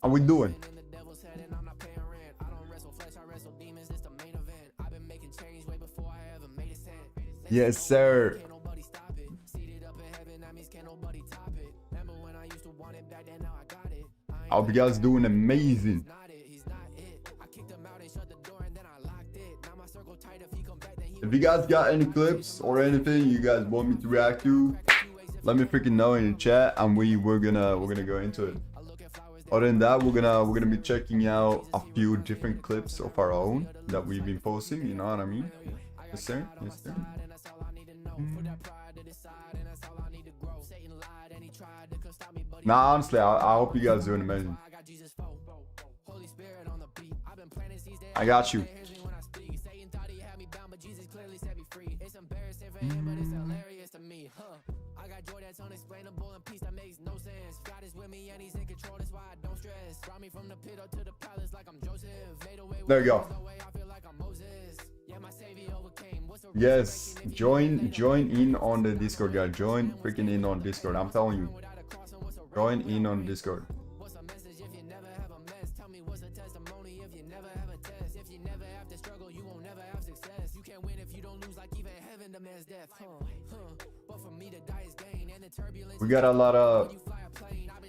How we doing? Yes, sir. I hope you guys doing amazing. If you guys got any clips or anything you guys want me to react to, let me freaking know in the chat, and we're gonna go into it. Other than that, we're gonna be checking out a few different clips of our own that we've been posting. You know what I mean? Yes, sir. Yes, sir. Nah, honestly, I hope you guys are doing amazing. I got you. There you go. Yes, join in on the Discord, guys. Join freaking in on Discord. I'm telling you. Join in on Discord. We got a lot of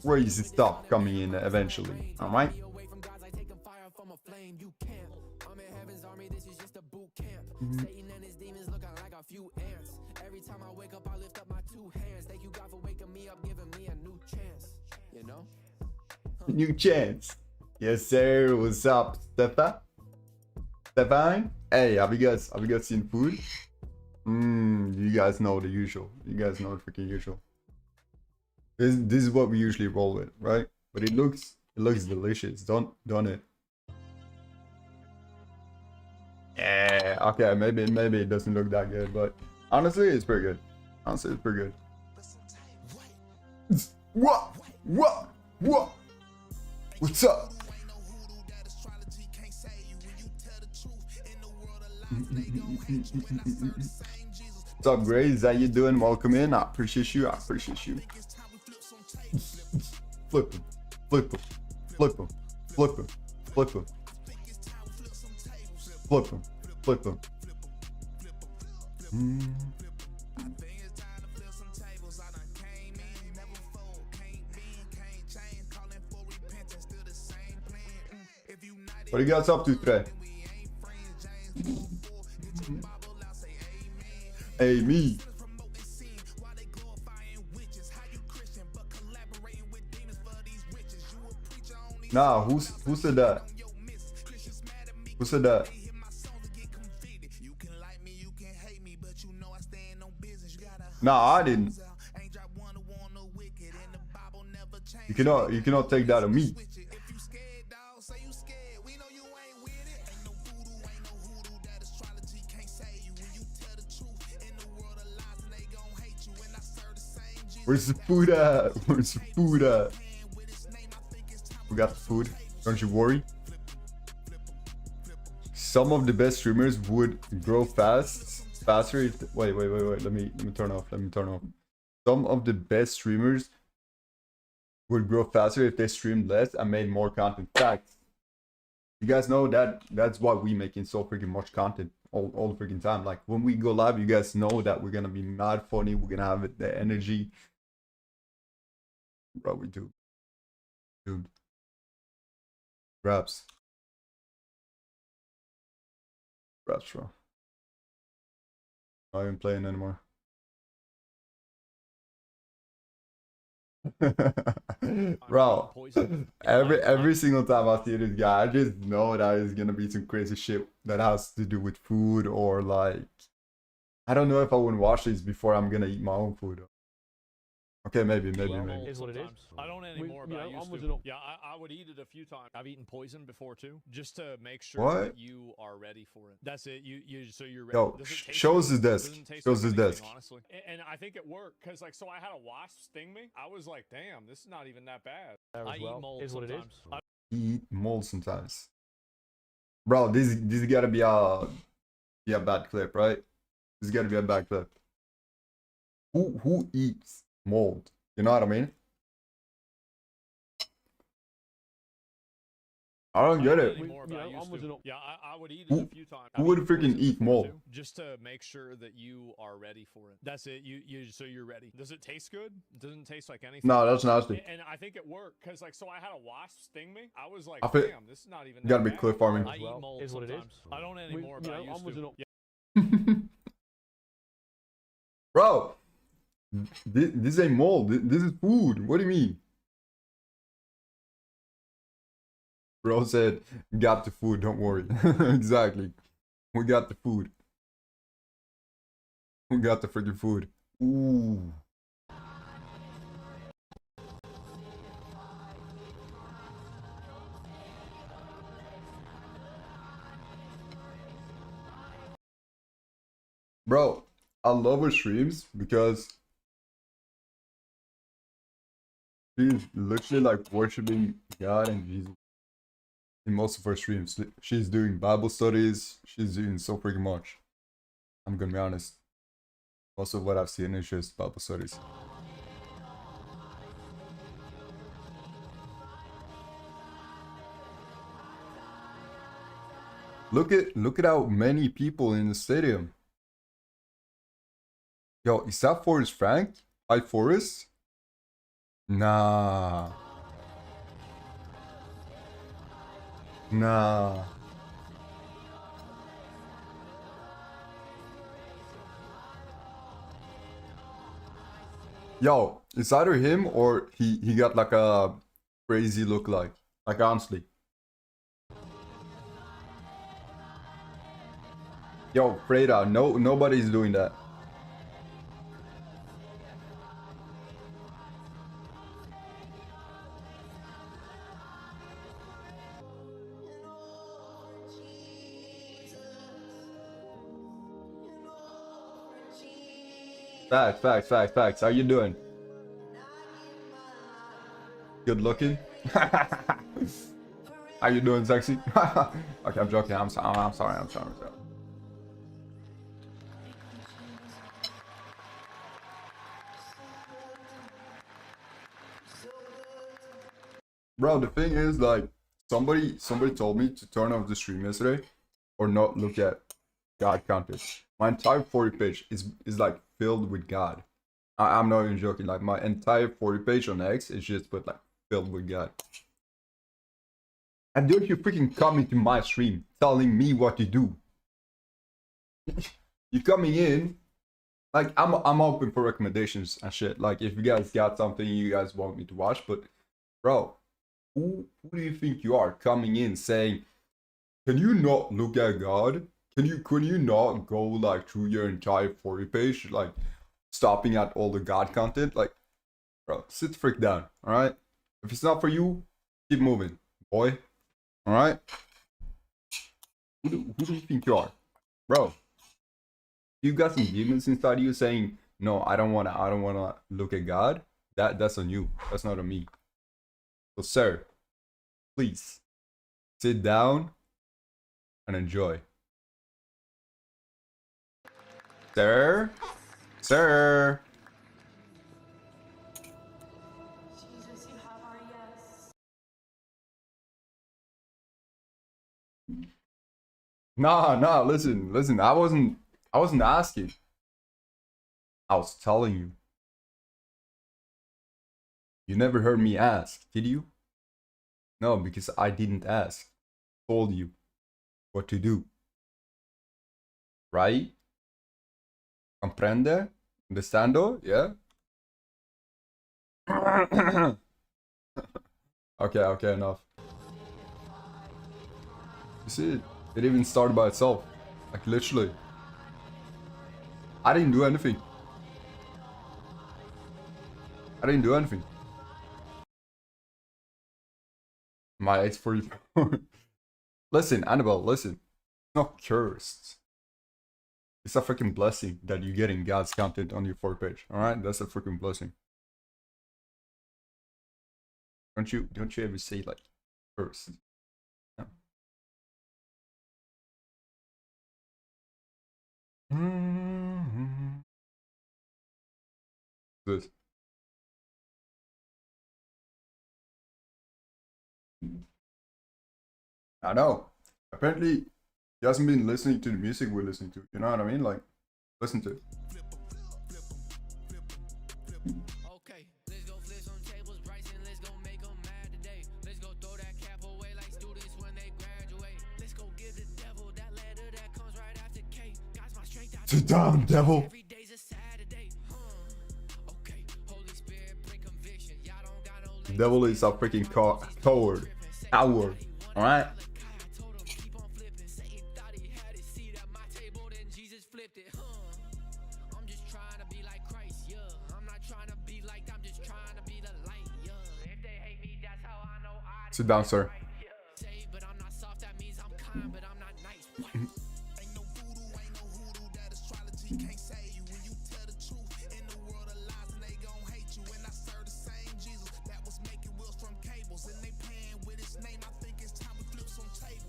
crazy stuff coming in eventually. All right. Every time I wake up, I lift up my two hands. Thank you, God, for waking me up, giving me a new chance. You know? New chance. Yes, sir. What's up, Stefan? Hey, have you guys seen food? You guys know the usual. You guys know the freaking usual. This is what we usually roll with, right? But it looks delicious, don't it? Yeah, okay, maybe it doesn't look that good, but honestly, it's pretty good. Honestly, it's pretty good. What? What's up? What's up, Grace? How you doing? Welcome in. I appreciate you. Flip him. Flip him. What are you guys up to today? Hey, me. Nah, who said that? Who said that? Nah, I didn't. You cannot take that of me. Where's the food at? Where's the food at? We got the food. Don't you worry. Some of the best streamers would grow faster if wait. Let me turn off. Some of the best streamers would grow faster if they streamed less and made more content. Facts. You guys know that's why we making so freaking much content all the freaking time. Like when we go live, you guys know that we're gonna be mad funny. We're gonna have the energy. Bro, we do. Dude. Raps, bro. Not even playing anymore. Bro, every single time I see this guy, I just know that it's gonna be some crazy shit that has to do with food, or like, I don't know if I wouldn't watch this before I'm gonna eat my own food. Okay, maybe. Is what it is. I don't anymore, but I used to. Yeah, I would eat it a few times. I've eaten poison before too, just to make sure that you are ready for it. That's it. So you're ready. Yo, shows his desk. Shows his desk. Honestly, and I think it worked because so I had a wasp sting me. I was like, damn, this is not even that bad. I eat mold sometimes. Eat mold sometimes. Bro, this gotta be a bad clip, right? This gotta be a bad clip. Who eats mold? You know what I mean? I don't get it. Yeah, I would eat it a few times. Who would freaking eat mole? Just to make sure that you are ready for it. That's it. So you're ready. Does it taste good? It doesn't taste like anything. No, that's nasty. And I think it worked because so I had a wasp sting me. I was like, damn, this is not even. You gotta be cliff farming. I eat mold is what it is. I don't anymore, but I used to. Bro, this ain't mold. This is food. What do you mean? Bro said, got the food, don't worry. Exactly. We got the food. We got the freaking food. Ooh. Bro, I love her streams because she's literally like worshiping God and Jesus in most of her streams. She's doing Bible studies. She's doing so freaking much. I'm gonna be honest. Most of what I've seen is just Bible studies. Look at how many people in the stadium. Yo, is that Forrest Frank? Hi, Forrest? Nah. Nah. Yo, it's either him or he got like a crazy look like honestly. Yo, Freda, nobody's doing that. Facts. How you doing? Good looking? How you doing, sexy? Okay, I'm joking. I'm sorry. Bro, the thing is, like, somebody told me to turn off the stream yesterday or not look at God content. My entire 40 page is like filled with God. I'm not even joking. Like my entire 40 page on X is just like filled with God. And don't you freaking come into my stream telling me what to do? You coming in, like I'm open for recommendations and shit. Like if you guys got something you guys want me to watch, but bro, who do you think you are coming in saying, can you not look at God? Can you not go like through your entire 40 page, like stopping at all the God content? Like, bro, sit the frick down, alright? If it's not for you, keep moving, boy. Alright? Who do you think you are? Bro, you got some demons inside you saying, no, I don't wanna look at God. That's on you. That's not on me. So sir, please sit down and enjoy. Sir? Sir? Jesus, you have our yes. Nah, listen. I wasn't asking. I was telling you. You never heard me ask, did you? No, because I didn't ask. I told you what to do. Right? Comprende? Understando? Yeah? Okay, enough. You see, it even started by itself. Like, literally. I didn't do anything. My X44. Listen, Annabelle, listen. It's not cursed. It's a freaking blessing that you're getting God's content on your 4th page. Alright? That's a freaking blessing. Don't you ever say like cursed? No. This. I know. Apparently, he hasn't been listening to the music we're listening to. You know what I mean? Like, listen to it. Okay, let's go flip some tables, Bryson. Let's go make them mad today. Let's go throw that cap away like students when they graduate. Let's go give the devil that letter that comes right after K. Guys, my strength out. Sit down, devil. Every day's a Saturday. Okay, Holy Spirit, bring conviction. Y'all don't got no. The devil is a freaking coward. Coward. All right. Sit down, sir.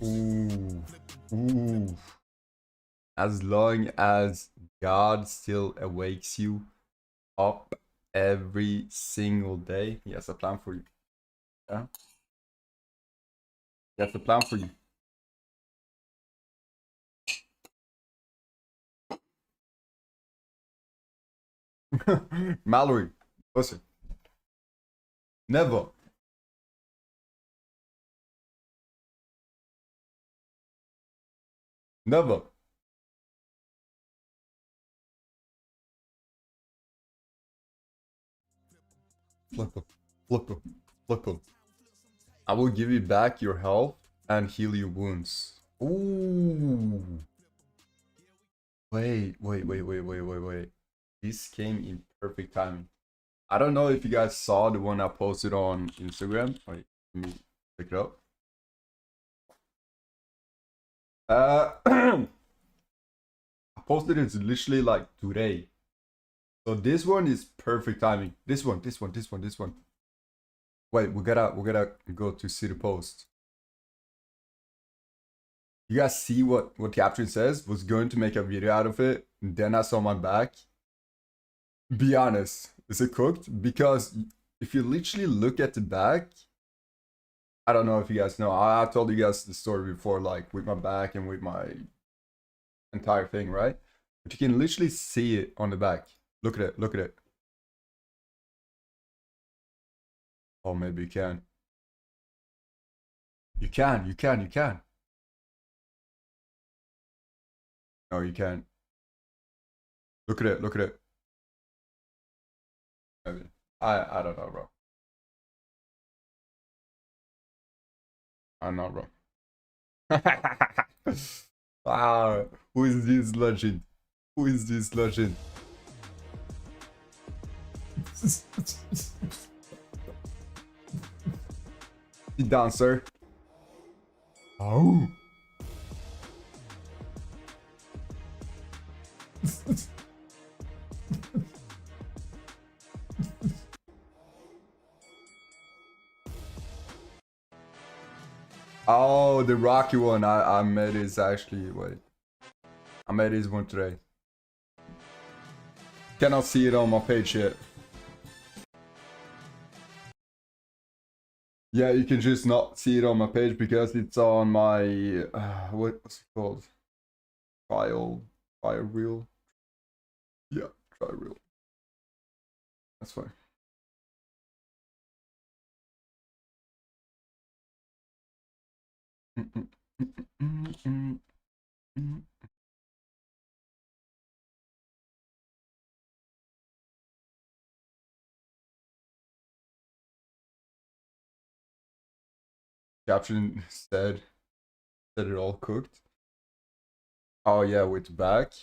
Ooh. Ooh. As long as God still awakes you up every single day, He has a plan for you. Yeah? He has a plan for you. Mallory, listen. Never. Never. Flip him. Flip him. Flip him. I will give you back your health and heal your wounds. Ooh. Wait. This came in perfect timing. I don't know if you guys saw the one I posted on Instagram. Wait, let me pick it up. I posted it literally like today. So this one is perfect timing. This one. Wait, we gotta go to see the post. You guys see what caption says? Was going to make a video out of it. Then I saw my back. Be honest, is it cooked? Because if you literally look at the back, I don't know if you guys know. I told you guys the story before, like with my back and with my entire thing, right? But you can literally see it on the back. Look at it. Look at it. Oh, maybe you can. You can. No, you can't. Look at it. Look at it. Maybe. I don't know, bro. I'm not, bro. Ah, who is this legend? Who is this legend? Sit down, sir. Oh. Oh, the Rocky one. I made his actually. Wait. I made his one today. Cannot see it on my page yet. Yeah, you can just not see it on my page because it's on my what's it called? Trial reel. Yeah, trial reel. That's fine. Caption said it all cooked. Oh yeah, with back.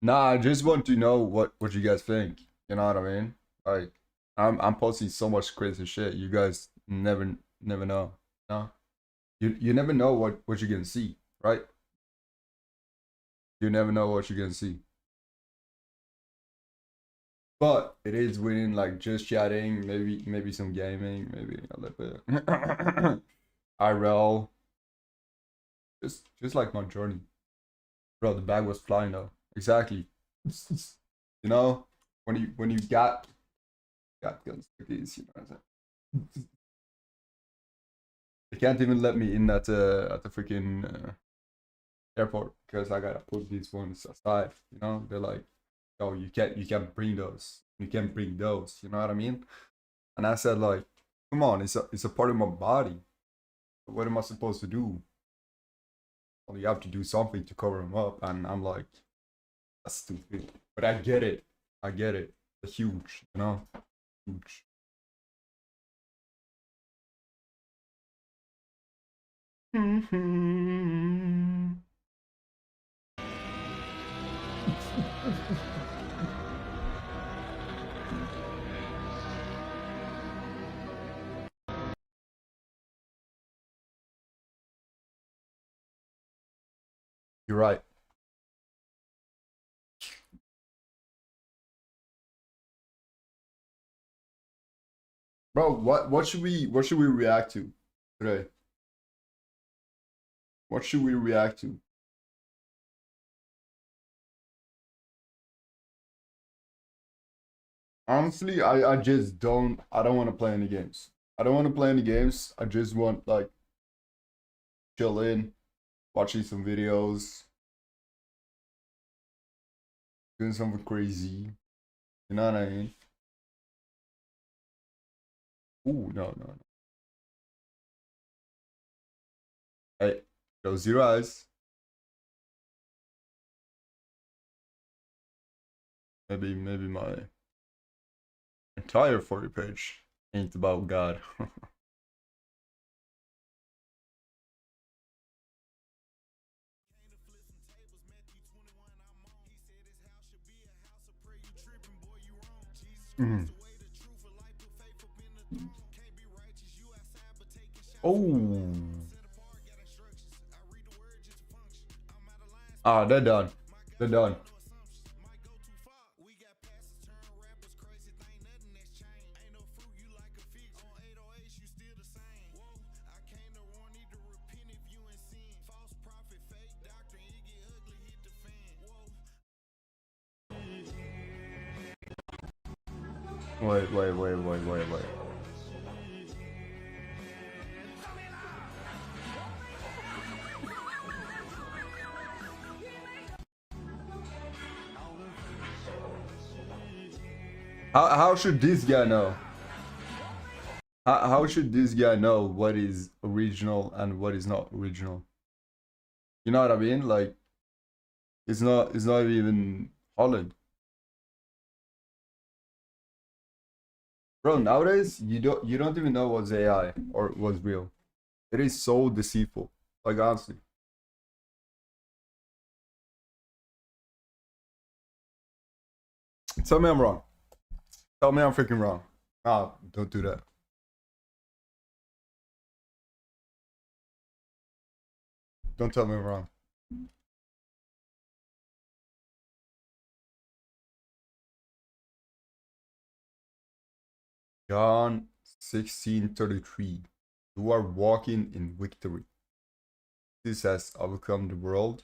Nah, I just want to know what you guys think. You know what I mean? Like I'm posting so much crazy shit. You guys never know. No. You never know what you're gonna see, right? You never know what you're gonna see. But it is winning, like just chatting, maybe some gaming, maybe a little bit IRL. Just like my journey. Bro, the bag was flying though. Exactly. You know, when you got guns like these, you know what I'm saying? They can't even let me in at the freaking airport because I gotta put these ones aside. You know, they're like, oh, you can't bring those. You can't bring those. You know what I mean? And I said like, come on, it's a part of my body. What am I supposed to do? Well, you have to do something to cover them up, and I'm like, that's stupid. But I get it. I get it. It's huge, you know, huge. You're right. Bro, what should we react to today? What should we react to? Honestly, I just don't want to play any games. I don't want to play any games. I just want like chill in, watching some videos, doing something crazy. You know what I mean? Ooh, no. Hey, close your eyes. Maybe my entire For You page ain't about God. Mm. Oh. Ah, they're done. They're done. Wait. How should this guy know? How should this guy know what is original and what is not original? You know what I mean? Like, it's not even Holland. Bro, nowadays you don't even know what's AI or what's real. It is so deceitful. Like honestly. Tell me I'm wrong. Tell me I'm freaking wrong. Ah, don't do that. Don't tell me I'm wrong. John 16:33. You are walking in victory. Jesus has overcome the world.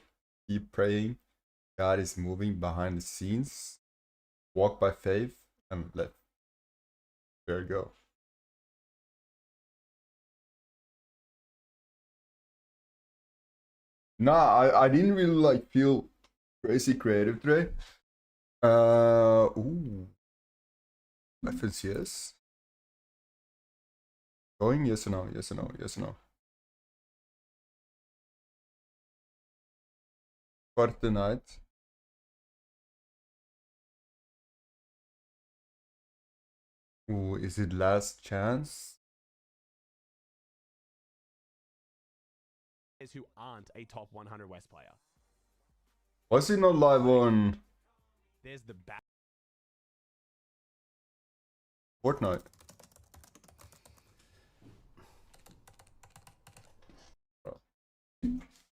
Keep praying. God is moving behind the scenes. Walk by faith and live. There you go. Nah, I didn't really like feel crazy creative today. Ooh. FNCS. Going? Yes or no? Yes or no? Yes or no? Fortnite. Ooh, is it last chance? Who aren't a top 100 West player. Was he not live on There's the back. Fortnite?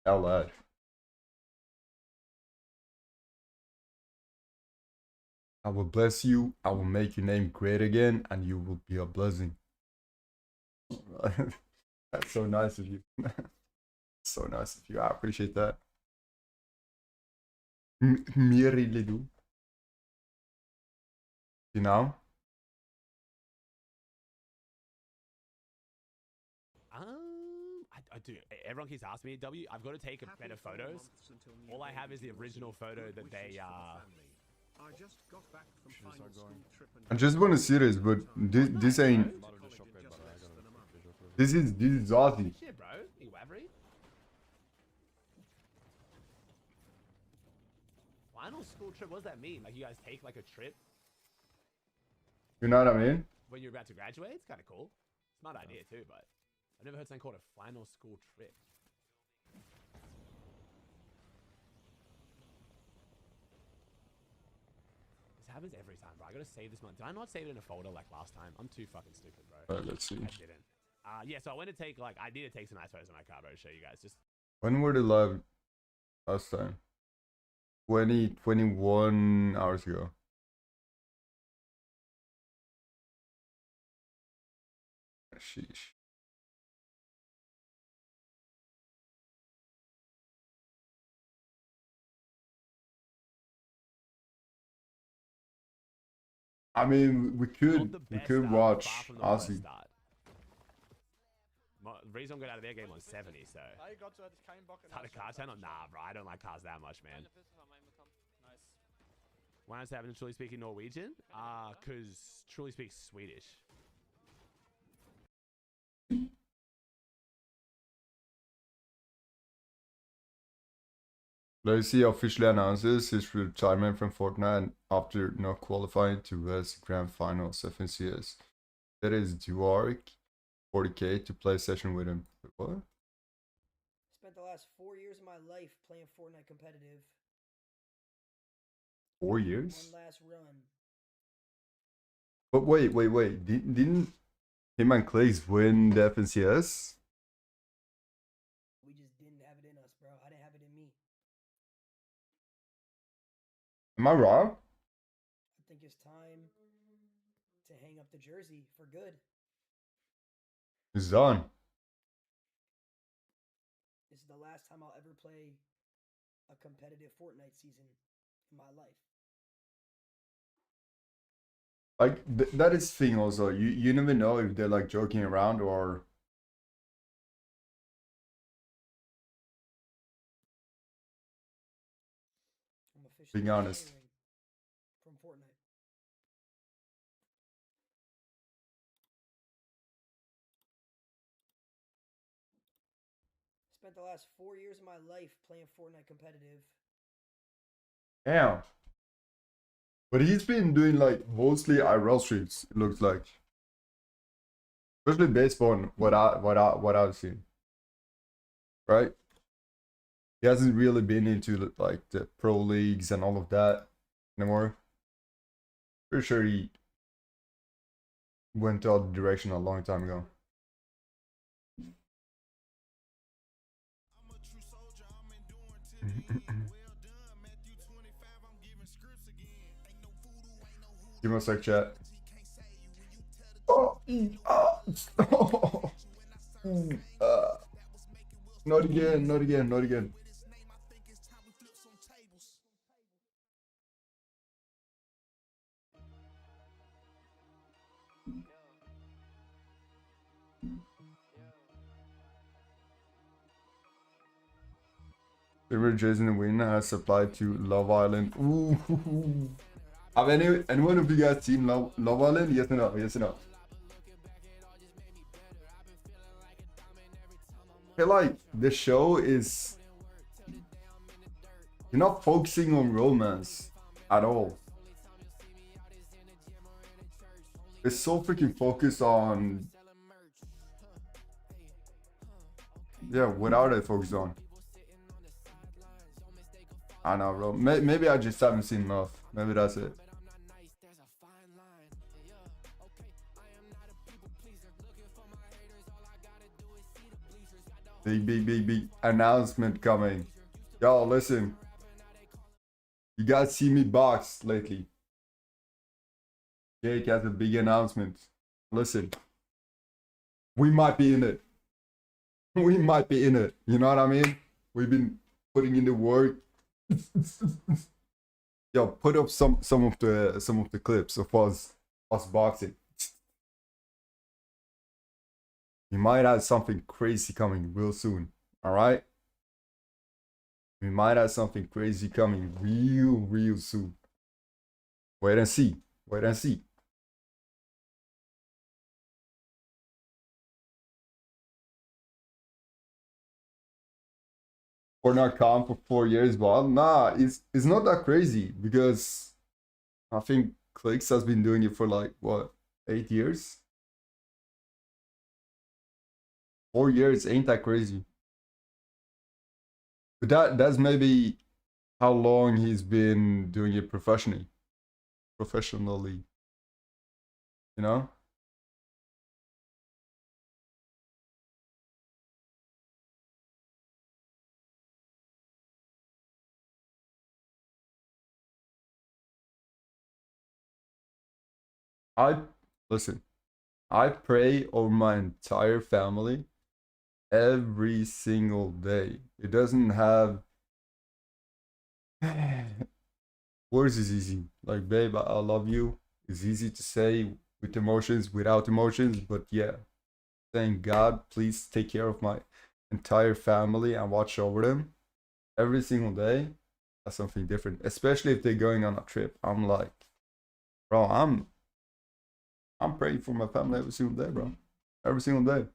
How lad. I will bless you. I will make your name great again, and you will be a blessing. That's so nice of you. So nice of you. I appreciate that. Me really do. You know? I do. Everyone keeps asking me, W. I've got to take better photos. All I have is the original photo that they I just want to see this, but this ain't. This is Aussie. Shit, bro. You average? Final school trip. What does that mean? Like you guys take like a trip You know what I mean? when you're about to graduate? It's kind of cool. Smart idea too, but I've never heard something called a final school trip. This happens every time, bro. I gotta save this month. Did I not save it in a folder like last time? I'm too fucking stupid, bro. Alright, let's see. I didn't. Yeah, so I went to take like I did take some nice photos of my car, bro, to show you guys. Just When were they live last time? 21 hours ago. Sheesh. I mean, we not could the best watch far from the worst Aussie. start. The reason I'm going out of their game on 70, so. Had a car channel? Nah, bro. I don't like cars that much, man. Why does it happen to Truly speaking Norwegian? Because Truly speaks Swedish. Lacy officially announces his retirement from Fortnite after not qualifying to West Grand Finals FNCS. That is Duark, 40k to play a session with him. What? Spent the last 4 years of my life playing Fortnite competitive. 4 years? One last run. But wait. Didn't him and Clays win the FNCS? We just didn't have it in us, bro. I didn't have it in me. Am I wrong? I think it's time to hang up the jersey for good. It's done. This is the last time I'll ever play a competitive Fortnite season in my life. Like that is thing also. You never know if they're like joking around or I'm officially being honest. retiring from Fortnite. Spent the last 4 years of my life playing Fortnite competitive. Damn. But he's been doing like mostly IRL streams, it looks like. Especially based on what I've seen. Right? He hasn't really been into like the pro leagues and all of that anymore. Pretty sure he went the other direction a long time ago. Give me a sec, chat. Not again. River Jason Wynn has applied to Love Island. Ooh. Have anyone of you guys seen Love Island? Yes or no? Yes or no? I feel like the show is... You're not focusing on romance at all. It's so freaking focused on... Yeah, what are they focused on? I know, bro. Maybe I just haven't seen enough. Maybe that's it. Big announcement coming. Yo, listen. You guys see me box lately. Jake has a big announcement. Listen. We might be in it. We might be in it. You know what I mean? We've been putting in the work. Yo, put up some of the clips of us boxing. We might have something crazy coming real soon. All right. We might have something crazy coming real soon. Wait and see. Wait and see. We're not calm for 4 years, but nah, it's not that crazy because I think Clicks has been doing it for like what, 8 years? 4 years ain't that crazy. But that's maybe how long he's been doing it professionally. You know? Listen, I pray over my entire family every single day. It doesn't have words is easy. Like, babe, I love you. It's easy to say with emotions, without emotions, but yeah. Saying, God, please take care of my entire family and watch over them every single day. That's something different. Especially if they're going on a trip. I'm like, bro, I'm praying for my family every single day, bro. Every single day.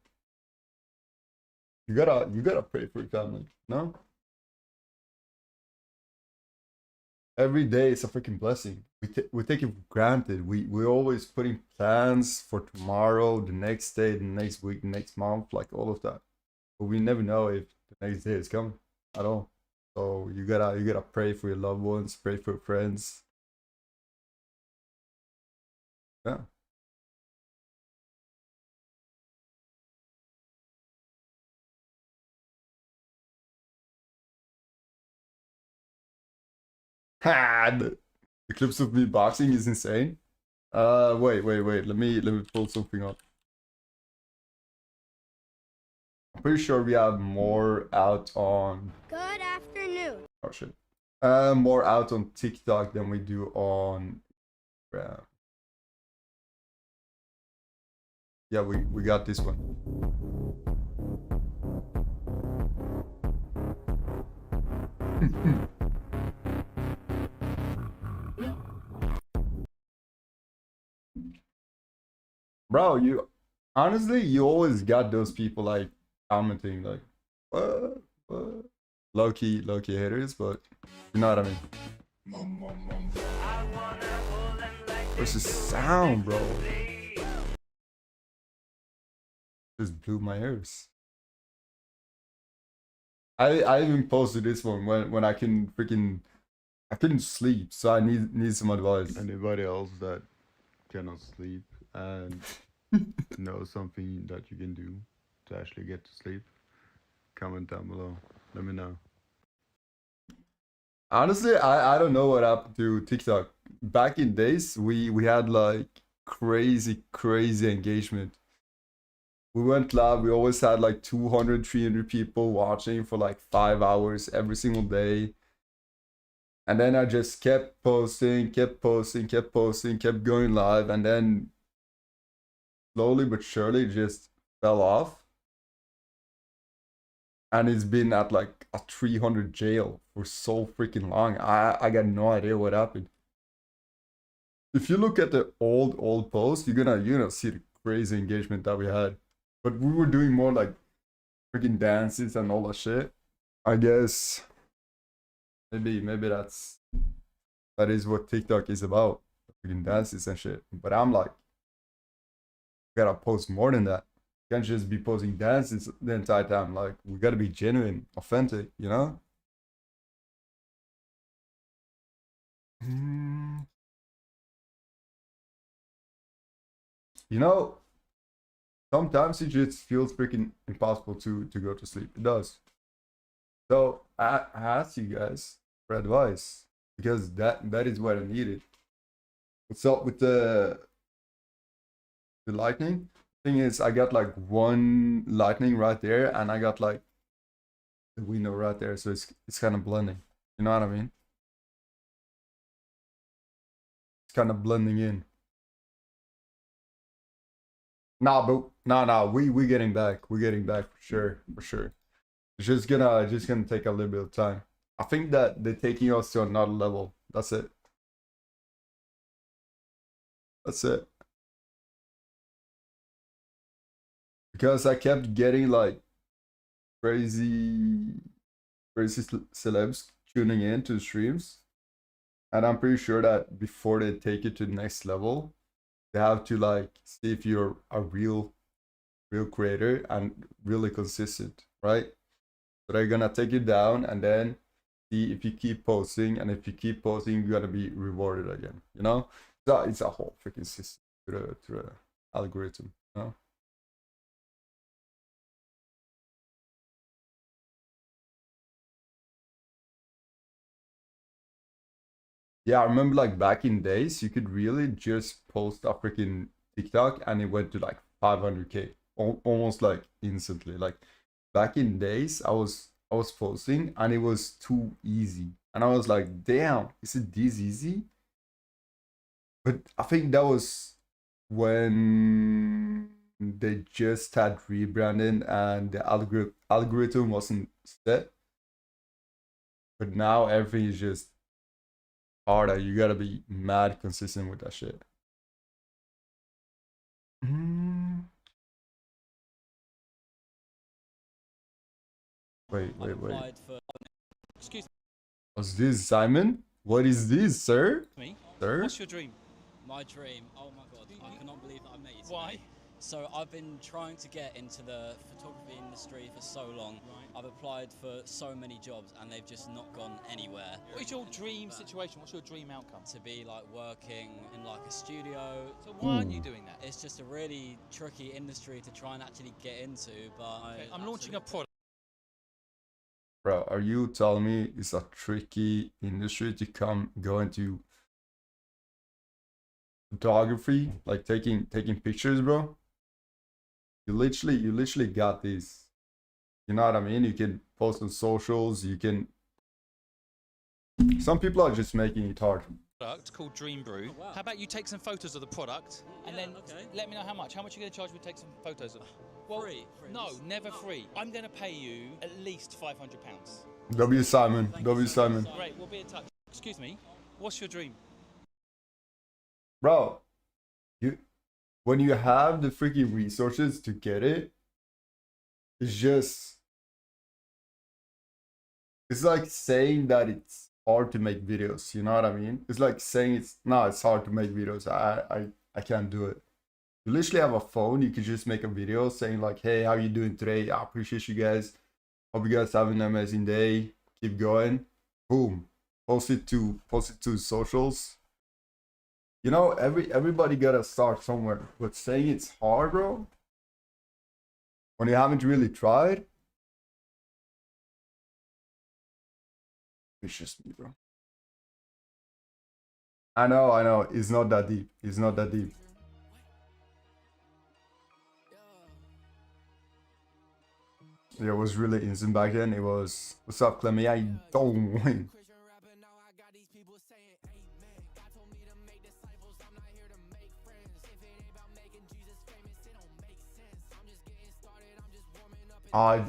You gotta pray for your family, no? Every day is a freaking blessing. We take it for granted. We always putting plans for tomorrow, the next day, the next week, the next month, like all of that. But we never know if the next day is coming at all. So you gotta pray for your loved ones, pray for your friends. Yeah. Ha! The clips of me boxing is insane. Wait. Let me pull something up. I'm pretty sure we have more out on. Good afternoon. Oh shit. More out on TikTok than we do on. Yeah, we got this one. Bro, you honestly, you always got those people like commenting like, what? Low key haters, but you know what I mean. What's the sound, bro? Just blew my ears. I even posted this one when I couldn't sleep, so I need some advice. Anybody else that cannot sleep and know something that you can do to actually get to sleep, comment down below. Let me know. Honestly, I don't know what happened to TikTok. Back in days, we had like crazy engagement. We went live, we always had like 200, 300 people watching for like 5 hours every single day. And then I just kept posting, kept going live, and then slowly but surely just fell off. And it's been at like a 300 jail for so freaking long. I got no idea what happened. If you look at the old posts, you're gonna see the crazy engagement that we had. But we were doing more like freaking dances and all that shit. I guess maybe that is what TikTok is about. Freaking dances and shit. But I'm like, gotta post more than that. Can't just be posting dances the entire time. Like, we gotta be genuine, authentic, you know? You know, sometimes it just feels freaking impossible to go to sleep. It does. So I asked you guys for advice because that is what I needed. What's up with the lightning? Thing is, I got like one lightning right there, and I got like the window right there, so it's kind of blending. You know what I mean? It's kind of blending in. Nah, but nah, we getting back. We're getting back for sure, for sure. It's just gonna take a little bit of time. I think that they're taking us to another level. That's it. That's it. Because I kept getting like crazy celebs tuning in to the streams, and I'm pretty sure that before they take it to the next level, they have to like see if you're a real creator and really consistent, right? So they're gonna take you down and then see if you keep posting, and if you keep posting, you're gonna be rewarded again, you know? So it's a whole freaking system to the algorithm, you know? Yeah, I remember like back in days, you could really just post a freaking TikTok and it went to like 500K almost like instantly. Like back in days, I was posting and it was too easy, and I was like, damn, is it this easy? But I think that was when they just had rebranding and the algorithm wasn't set. But now everything is just harder. You gotta be mad consistent with that shit. Wait. Excuse What's this, Simon? What is this, sir? me. Sir? What's your dream? My dream, oh my god, I cannot believe that I met you today. Why? So I've been trying to get into the photography industry for so long. I've applied for so many jobs and they've just not gone anywhere. What is your dream situation? What's your dream outcome? To be like working in like a studio. So why aren't you doing that? It's just a really tricky industry to try and actually get into, but I'm launching a product. Bro, are you telling me it's a tricky industry to go into photography, like taking pictures, bro? You literally got these. You know what I mean? You can post on socials, you can. Some people are just making it hard. Product called Dream Brew. Oh, wow. How about you take some photos of the product and then let me know how much. How much are you going to charge me to take some photos of? Well, Free. No, never free. I'm going to pay you at least £500. W Simon. Simon. Great, we'll be in touch. Excuse me, what's your dream? Bro, when you have the freaking resources to get it, it's like saying that it's hard to make videos, you know what I mean? It's like saying it's hard to make videos. I can't do it. You literally have a phone, you could just make a video saying like, hey, how you doing today? I appreciate you guys. Hope you guys having an amazing day. Keep going. Boom. Post it to socials. You know, everybody gotta start somewhere. But saying it's hard, bro, when you haven't really tried, it's just me, bro. I know. It's not that deep. It's not that deep. Yeah, it was really instant back then. It was, what's up, Clemmy? I don't win.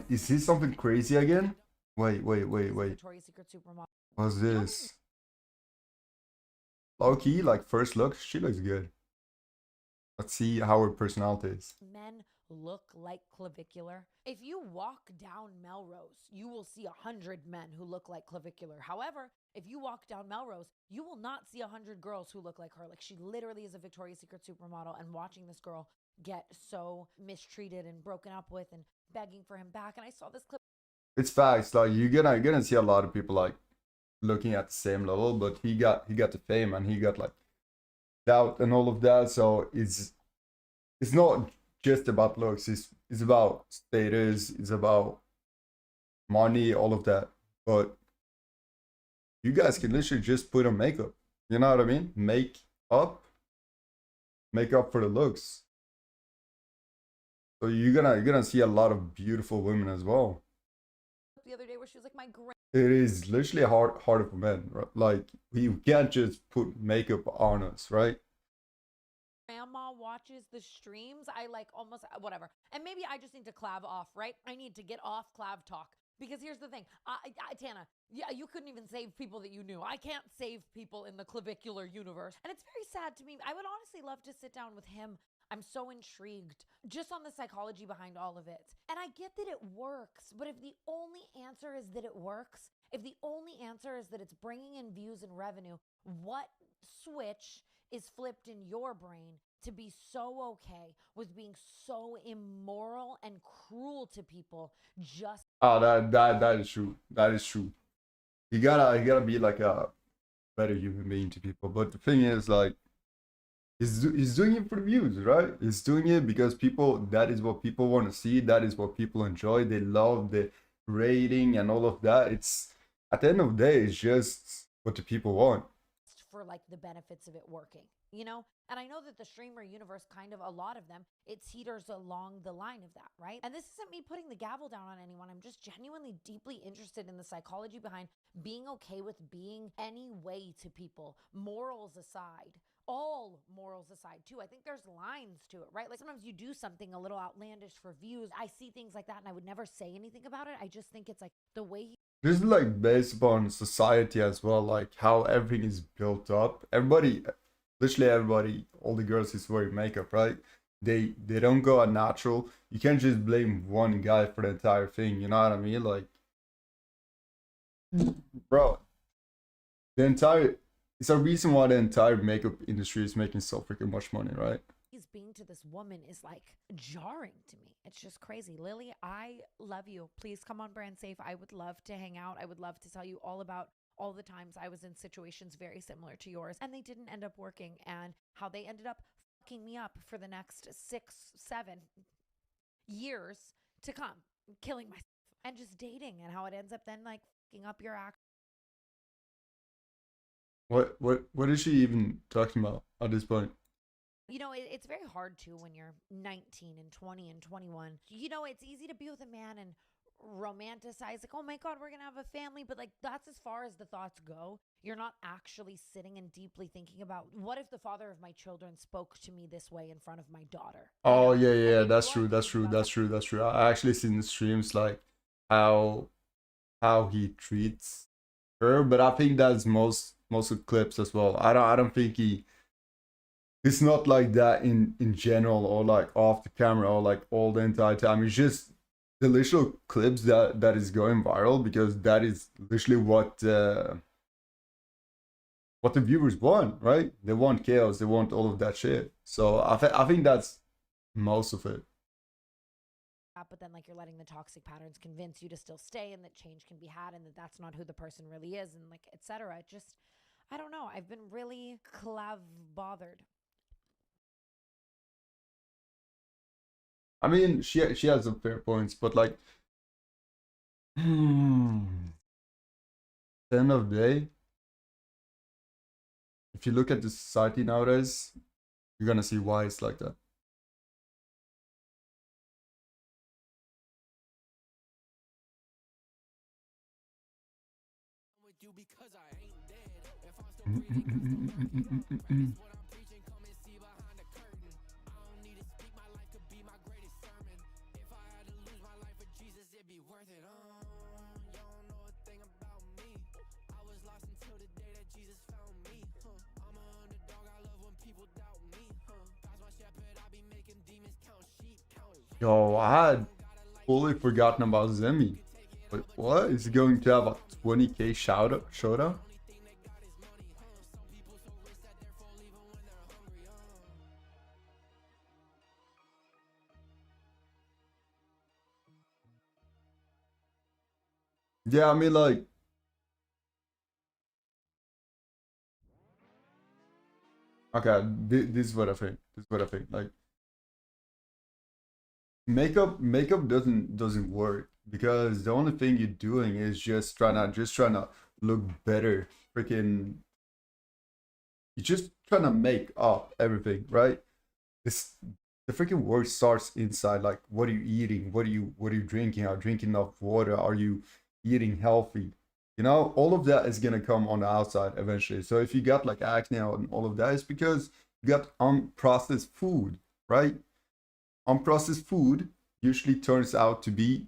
Is this something crazy again? Wait. What's this? Low key, like first look, she looks good. Let's see how her personality is. Men look like clavicular. If you walk down Melrose, you will see 100 men who look like clavicular. However, if you walk down Melrose, you will not see 100 girls who look like her. Like, she literally is a Victoria's Secret supermodel, and watching this girl get so mistreated and broken up with and begging for him back. And I saw this clip. It's facts. Like, you're gonna see a lot of people like looking at the same level, but he got the fame and he got like doubt and all of that. So it's not just about looks. It's about status. It's about money, all of that. But you guys can literally just put on makeup. You know what I mean? Make up for the looks. So you're gonna see a lot of beautiful women as well. The other day where she was like, my it is literally harder for men, right? Like, we can't just put makeup on us, right? grandma watches the streams, I like almost whatever. And maybe I just need to clav off, right? I need to get off clav talk. Because here's the thing, Tana, yeah, you couldn't even save people that you knew. I can't save people in the clavicular universe. And it's very sad to me. I would honestly love to sit down with him. I'm so intrigued just on the psychology behind all of it. And I get that it works, but if the only answer is that it works, if the only answer is that it's bringing in views and revenue, what switch is flipped in your brain to be so okay with being so immoral and cruel to people just that is true. That is true. You gotta be like a better human being to people. But the thing is, like, he's doing it for the views, right? He's doing it because that is what people want to see. That is what people enjoy. They love the rating and all of that. It's at the end of the day, it's just what the people want. For like the benefits of it working, you know? And I know that the streamer universe, kind of a lot of them, it teeters along the line of that, right? And this isn't me putting the gavel down on anyone. I'm just genuinely deeply interested in the psychology behind being okay with being any way to people, morals aside. All morals aside too. I think there's lines to it, right? Like sometimes you do something a little outlandish for views. I see things like that and I would never say anything about it. I just think it's like the way This is like based upon society as well, like how everything is built up. Literally everybody, all the girls is wearing makeup, right? They don't go unnatural. You can't just blame one guy for the entire thing, you know what I mean? Like, bro, it's a reason why the entire makeup industry is making so freaking much money, right? he's being to this woman is like jarring to me. It's just crazy. Lily, I love you. Please come on Brand Safe. I would love to hang out. I would love to tell you all about all the times I was in situations very similar to yours and they didn't end up working, and how they ended up fucking me up for the next 6, 7 years to come, killing myself, and just dating, and how it ends up then like fucking up your act. What is she even talking about at this point? You know, it's very hard to when you're 19 and 20 and 21. You know, it's easy to be with a man and romanticize, like, oh my God, we're going to have a family. But like, that's as far as the thoughts go. You're not actually sitting and deeply thinking about, what if the father of my children spoke to me this way in front of my daughter? Oh, yeah, that's true. I actually seen the streams, like, how he treats her. But I think that's most of clips as well. I don't think it's not like that in general, or like off the camera, or like all the entire time. It's just the literal clips that is going viral, because that is literally what the viewers want, right? They want chaos, they want all of that shit. So I think that's most of it. But then like you're letting the toxic patterns convince you to still stay, and that change can be had, and that that's not who the person really is, and like etc. It just, I don't know. I've been really bothered. I mean, she has some fair points, but like, at the end of the day, if you look at the society nowadays, you're gonna see why it's like that. Yo, I had fully forgotten about Zemi. Wait, what? Is he going to have a 20k showdown? Yeah, I mean, like, okay, this is what I think. Like, makeup doesn't work, because the only thing you're doing is just trying to look better. Freaking, you're just trying to make up everything, right? The freaking work starts inside. Like, what are you eating? What are you drinking? Are you drinking enough water? Are you eating healthy? You know, all of that is gonna come on the outside eventually. So if you got like acne and all of that, it's because You got unprocessed food, right? Unprocessed food usually turns out to be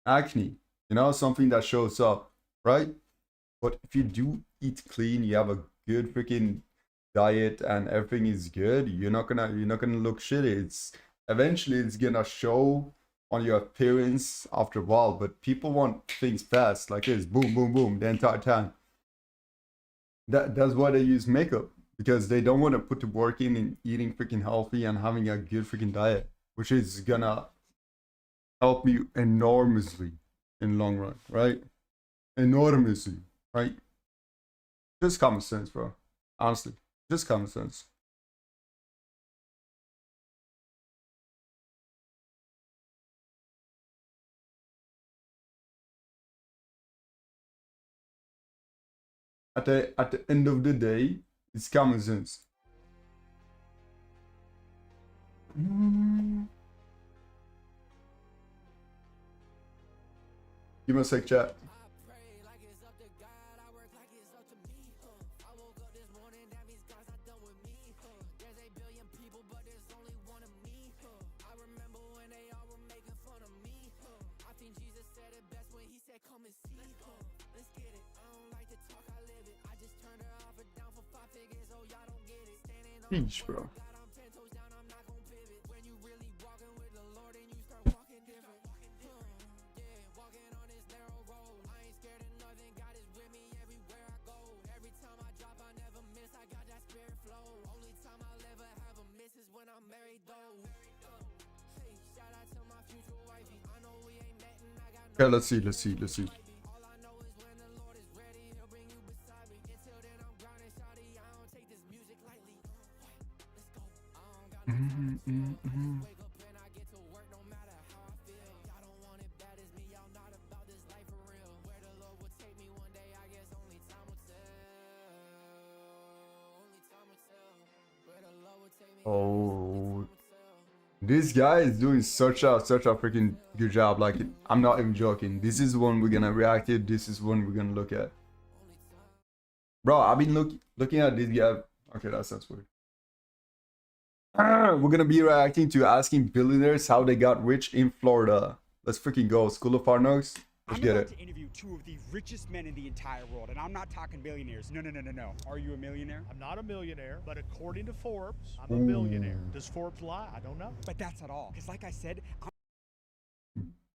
acne, you know, something that shows up, right? But if you do eat clean, you have a good freaking diet and everything is good, you're not gonna look shitty. Eventually it's gonna show on your appearance after a while, but people want things fast, like this, boom, boom, boom, the entire time. That's why they use makeup, because they don't want to put the work in eating freaking healthy and having a good freaking diet, which is gonna help you enormously in long run, right? Enormously, right? Just common sense, bro. Honestly, just common sense. At the end of the day, it's common sense. Give me a sec, chat. Peach, bro. Okay, let's see. Oh, this guy is doing such a freaking good job. Like, I'm not even joking. This is one we're gonna react to. This is one we're gonna look at. Bro, I've been looking at this guy. Okay, that sounds weird. We're gonna be reacting to asking billionaires how they got rich in Florida. Let's freaking go. School of Hard Knocks. Let's get it. To interview two of the richest men in the entire world, and I'm not talking billionaires. No. Are you a millionaire? I'm not a millionaire, but according to Forbes, I'm a billionaire. Does Forbes lie? I don't know. But that's not all. Because like I said,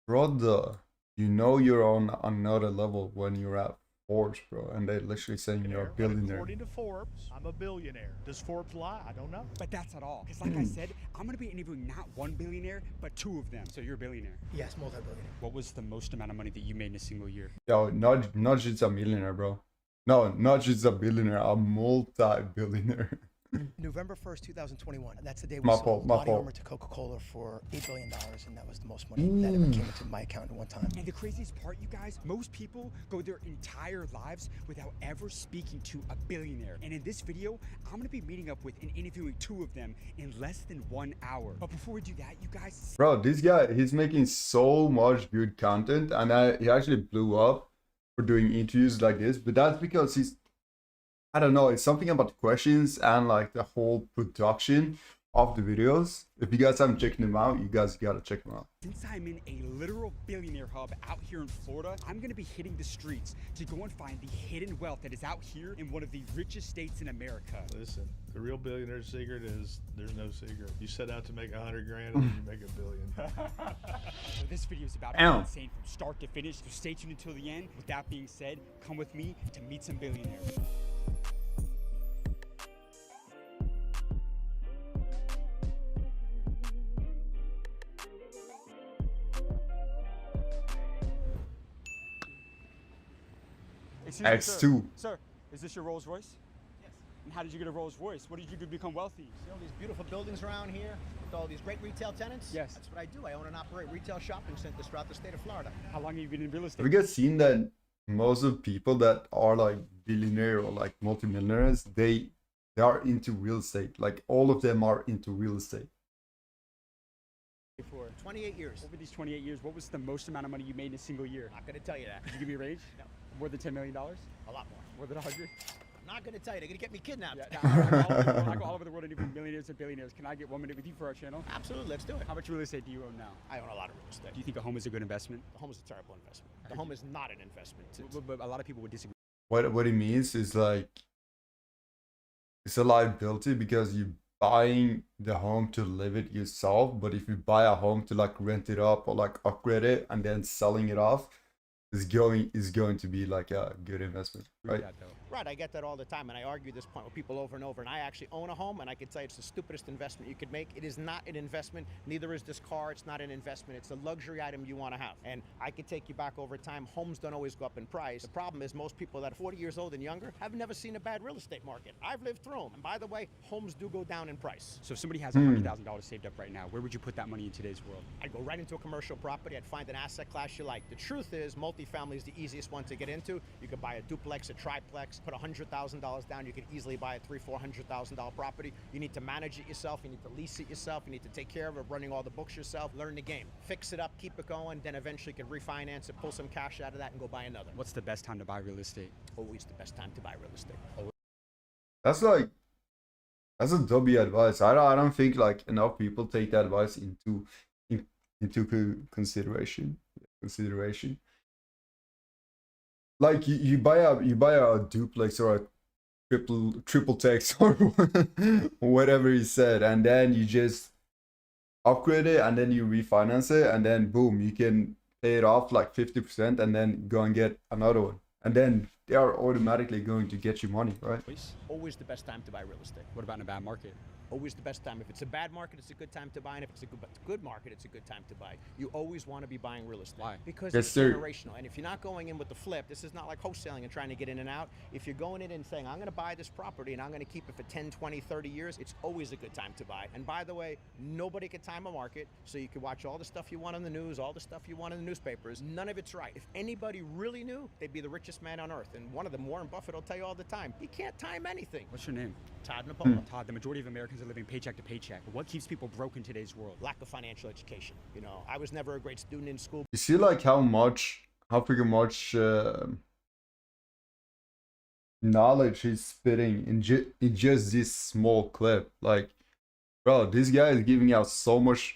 Brother, you know you're on another level when you're at Forbes, bro, and they're literally saying you're a billionaire. According to Forbes, I'm a billionaire. Does Forbes lie? I don't know. But that's not all. Because like I said, I'm going to be interviewing not one billionaire, but two of them. So you're a billionaire. Yes, multi-billionaire. What was the most amount of money that you made in a single year? Yo, not just a millionaire, bro. No, not just a billionaire, a multi-billionaire. November 1st, 2021. That's the day we My sold fault. Body Armor to Coca-Cola for $8 billion, and that was the most money that ever came into my account at one time. And the craziest part, you guys, most people go their entire lives without ever speaking to a billionaire. And in this video, I'm gonna be meeting up with and interviewing two of them in less than 1 hour. But before we do that, you guys... Bro, this guy, he's making so much good content, and he actually blew up for doing interviews like this, but that's because he's, I don't know, it's something about the questions and like the whole production of the videos. If you guys haven't checked them out, you guys gotta check them out. Since I'm in a literal billionaire hub out here in Florida, I'm gonna be hitting the streets to go and find the hidden wealth that is out here in one of the richest states in America. Listen, the real billionaire secret is there's no secret. You set out to make 100 grand and you make $1 billion. So this video is about to be insane from start to finish, so stay tuned until the end. With that being said, come with me to meet some billionaires. X2. Sir, is this your Rolls Royce? Yes. And how did you get a Rolls Royce? What did you do to become wealthy? See all these beautiful buildings around here with all these great retail tenants? Yes. That's what I do. I own and operate retail shopping centers throughout the state of Florida. How long have you been in real estate? Have you guys seen that most of the people that are like billionaire or like multimillionaires, they are into real estate. Like all of them are into real estate. For 28 years. Over these 28 years, what was the most amount of money you made in a single year? I'm not going to tell you that. Could you give me a range? No. More than $10 million? A lot more. More than 100? I'm not going to tell you. They're going to get me kidnapped. Yeah, I go all over the world and interview millionaires and billionaires. Can I get 1 minute with you for our channel? Absolutely, let's do it. How much real estate do you own now? I own a lot of real estate. Do you think a home is a good investment? The home is a terrible investment. The home is not an investment. But a lot of people would disagree. What it means is like it's a liability because you're buying the home to live it yourself, but if you buy a home to like rent it up or like upgrade it and then selling it off, is going to be like a good investment, right? Right, I get that all the time, and I argue this point with people over and over, and I actually own a home, and I can tell you it's the stupidest investment you could make. It is not an investment, neither is this car. It's not an investment. It's a luxury item you want to have, and I can take you back over time. Homes don't always go up in price. The problem is most people that are 40 years old and younger have never seen a bad real estate market. I've lived through them, and by the way, homes do go down in price. So if somebody has $100,000 saved up right now, where would you put that money in today's world? I'd go right into a commercial property. I'd find an asset class you like. The truth is, multifamily is the easiest one to get into. You could buy a duplex, a triplex, put $100,000 down. You could easily buy a $300,000-$400,000 property. You need to manage it yourself. You need to lease it yourself. You need to take care of it, running all the books yourself. Learn the game. Fix it up, keep it going. Then eventually you can refinance it, pull some cash out of that, and go buy another. What's the best time to buy real estate? Always the best time to buy real estate. That's a W advice. I don't think like enough people take that advice into consideration. Like you buy a duplex or a triple text or whatever he said, and then you just upgrade it and then you refinance it, and then boom, you can pay it off like 50% and then go and get another one, and then they are automatically going to get you money, right? Always the best time to buy real estate. What about in a bad market? Always the best time. If it's a bad market, it's a good time to buy, and if it's a good market, it's a good time to buy. You always want to be buying real estate. Why? Because it's generational. And if you're not going in with the flip, this is not like wholesaling and trying to get in and out. If you're going in and saying, I'm going to buy this property and I'm going to keep it for 10, 20, 30 years, it's always a good time to buy. And by the way, nobody can time a market, so you can watch all the stuff you want on the news, all the stuff you want in the newspapers. None of it's right. If anybody really knew, they'd be the richest man on earth. And one of them, Warren Buffett, will tell you all the time, you can't time anything. What's your name? Todd Napoleon. Todd, the majority of Americans are living paycheck to paycheck. What keeps people broke in today's world? Lack of financial education. You know, I was never a great student in school. You see like how freaking much knowledge he's spitting in just this small clip. Like, bro, this guy is giving out so much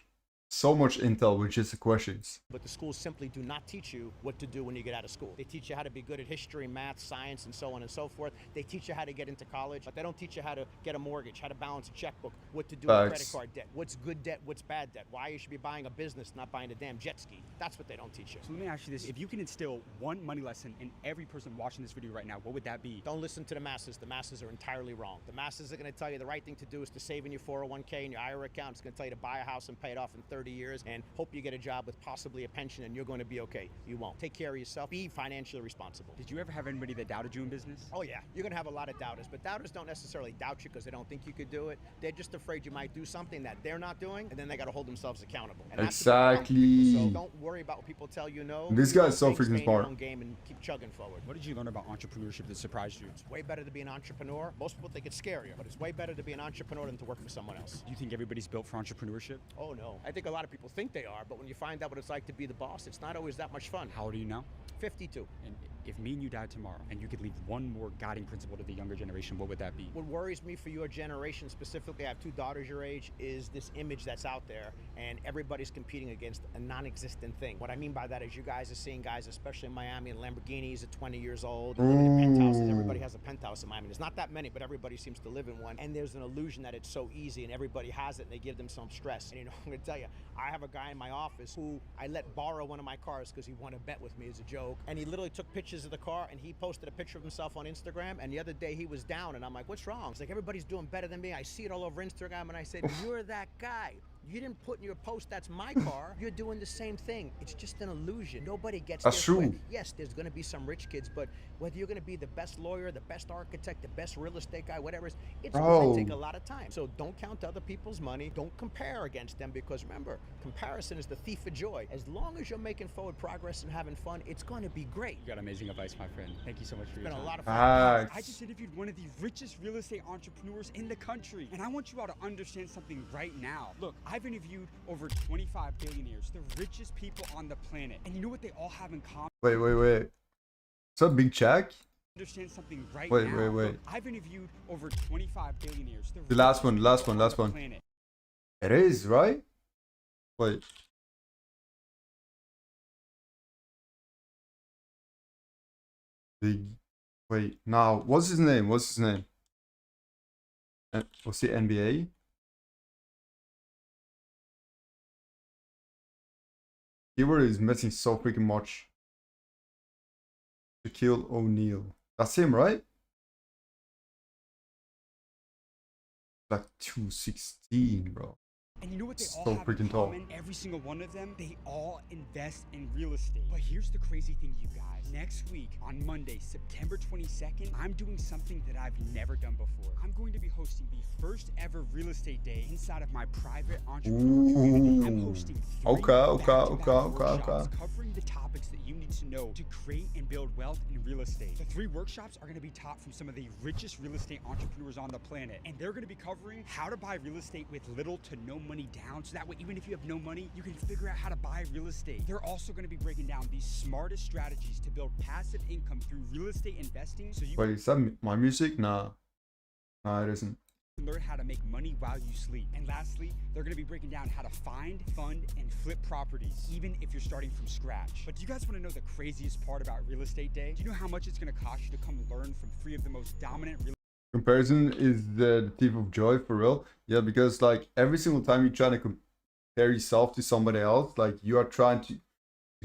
intel with just the questions. But the schools simply do not teach you what to do when you get out of school. They teach you how to be good at history, math, science, and so on and so forth. They teach you how to get into college, but they don't teach you how to get a mortgage, how to balance a checkbook, what to do with credit card debt, what's good debt, what's bad debt, why you should be buying a business, not buying a damn jet ski. That's what they don't teach you. So let me ask you this. If you can instill one money lesson in every person watching this video right now, what would that be? Don't listen to the masses. The masses are entirely wrong. The masses are going to tell you the right thing to do is to save in your 401k and your IRA account. It's going to tell you to buy a house and pay it off in 30 years and hope you get a job with possibly a pension and you're going to be okay. You won't. Take care of yourself. Be financially responsible. Did you ever have anybody that doubted you in business? Oh yeah, you're going to have a lot of doubters, but doubters don't necessarily doubt you because they don't think you could do it. They're just afraid you might do something that they're not doing, and then they got to hold themselves accountable. And exactly. So don't worry about what people tell you. No. This guy's so freaking smart. Own game and keep chugging forward. What did you learn about entrepreneurship that surprised you? It's way better to be an entrepreneur. Most people think it's scarier, but it's way better to be an entrepreneur than to work for someone else. Do you think everybody's built for entrepreneurship? Oh no. I think a lot of people think they are, but when you find out what it's like to be the boss, it's not always that much fun. How old are you now? 52. And if me and you died tomorrow and you could leave one more guiding principle to the younger generation, what would that be? What worries me for your generation specifically, I have 2 daughters your age, is this image that's out there and everybody's competing against a non-existent thing. What I mean by that is you guys are seeing guys, especially in Miami, in Lamborghinis at 20 years old, living in penthouses. Everybody has a penthouse in Miami. There's not that many, but everybody seems to live in one. And there's an illusion that it's so easy and everybody has it and they give them some stress. And you know, I'm gonna tell you, I have a guy in my office who I let borrow one of my cars because he won a bet with me as a joke. And he literally took pictures of the car and he posted a picture of himself on Instagram. And the other day he was down and I'm like, what's wrong? He's like, everybody's doing better than me. I see it all over Instagram. And I said, you're that guy. You didn't put in your post, that's my car. You're doing the same thing. It's just an illusion. Nobody gets there quick. Yes, there's going to be some rich kids, but whether you're going to be the best lawyer, the best architect, the best real estate guy, whatever it is, it's going to take a lot of time. So don't count other people's money. Don't compare against them because remember, comparison is the thief of joy. As long as you're making forward progress and having fun, it's going to be great. You got amazing advice, my friend. Thank you so much for your time. It's been a lot of fun. I just interviewed one of the richest real estate entrepreneurs in the country. And I want you all to understand something right now. Look, I've interviewed over 25 billionaires, the richest people on the planet. And you know what they all have in common? Wait. What's up, Big Jack? understand something right Wait, now. wait. Look, I've interviewed over 25 billionaires. The last one. Planet. It is, right? Wait. Wait, now, what's his name? What's the NBA? Keyword is missing so freaking much. Shaquille O'Neal. That's him, right? Like 216, bro. And you know what they So all have in freaking tall. common? Every single one of them, they all invest in real estate. But here's the crazy thing, you guys. Next week, on Monday, September 22nd, I'm doing something that I've never done before. I'm going to be hosting the first ever real estate day inside of my private entrepreneur community. I'm hosting 3 back-to-back workshops covering the topics that you need to know to create and build wealth in real estate. The 3 workshops are going to be taught from some of the richest real estate entrepreneurs on the planet. And they're going to be covering how to buy real estate with little to no money down. So that way, even if you have no money, you can figure out how to buy real estate. They're also going to be breaking down the smartest strategies to build passive income through real estate investing. So you Wait, is that my music? Nah. Nah, it isn't. can learn how to make money while you sleep. And lastly, they're going to be breaking down how to find, fund, and flip properties, even if you're starting from scratch. But do you guys want to know the craziest part about Real Estate Day? Do you know how much it's going to cost you to come learn from 3 of the most dominant real Comparison is the thief of joy, for real. Yeah, because like every single time you're trying to compare yourself to somebody else, like you are trying to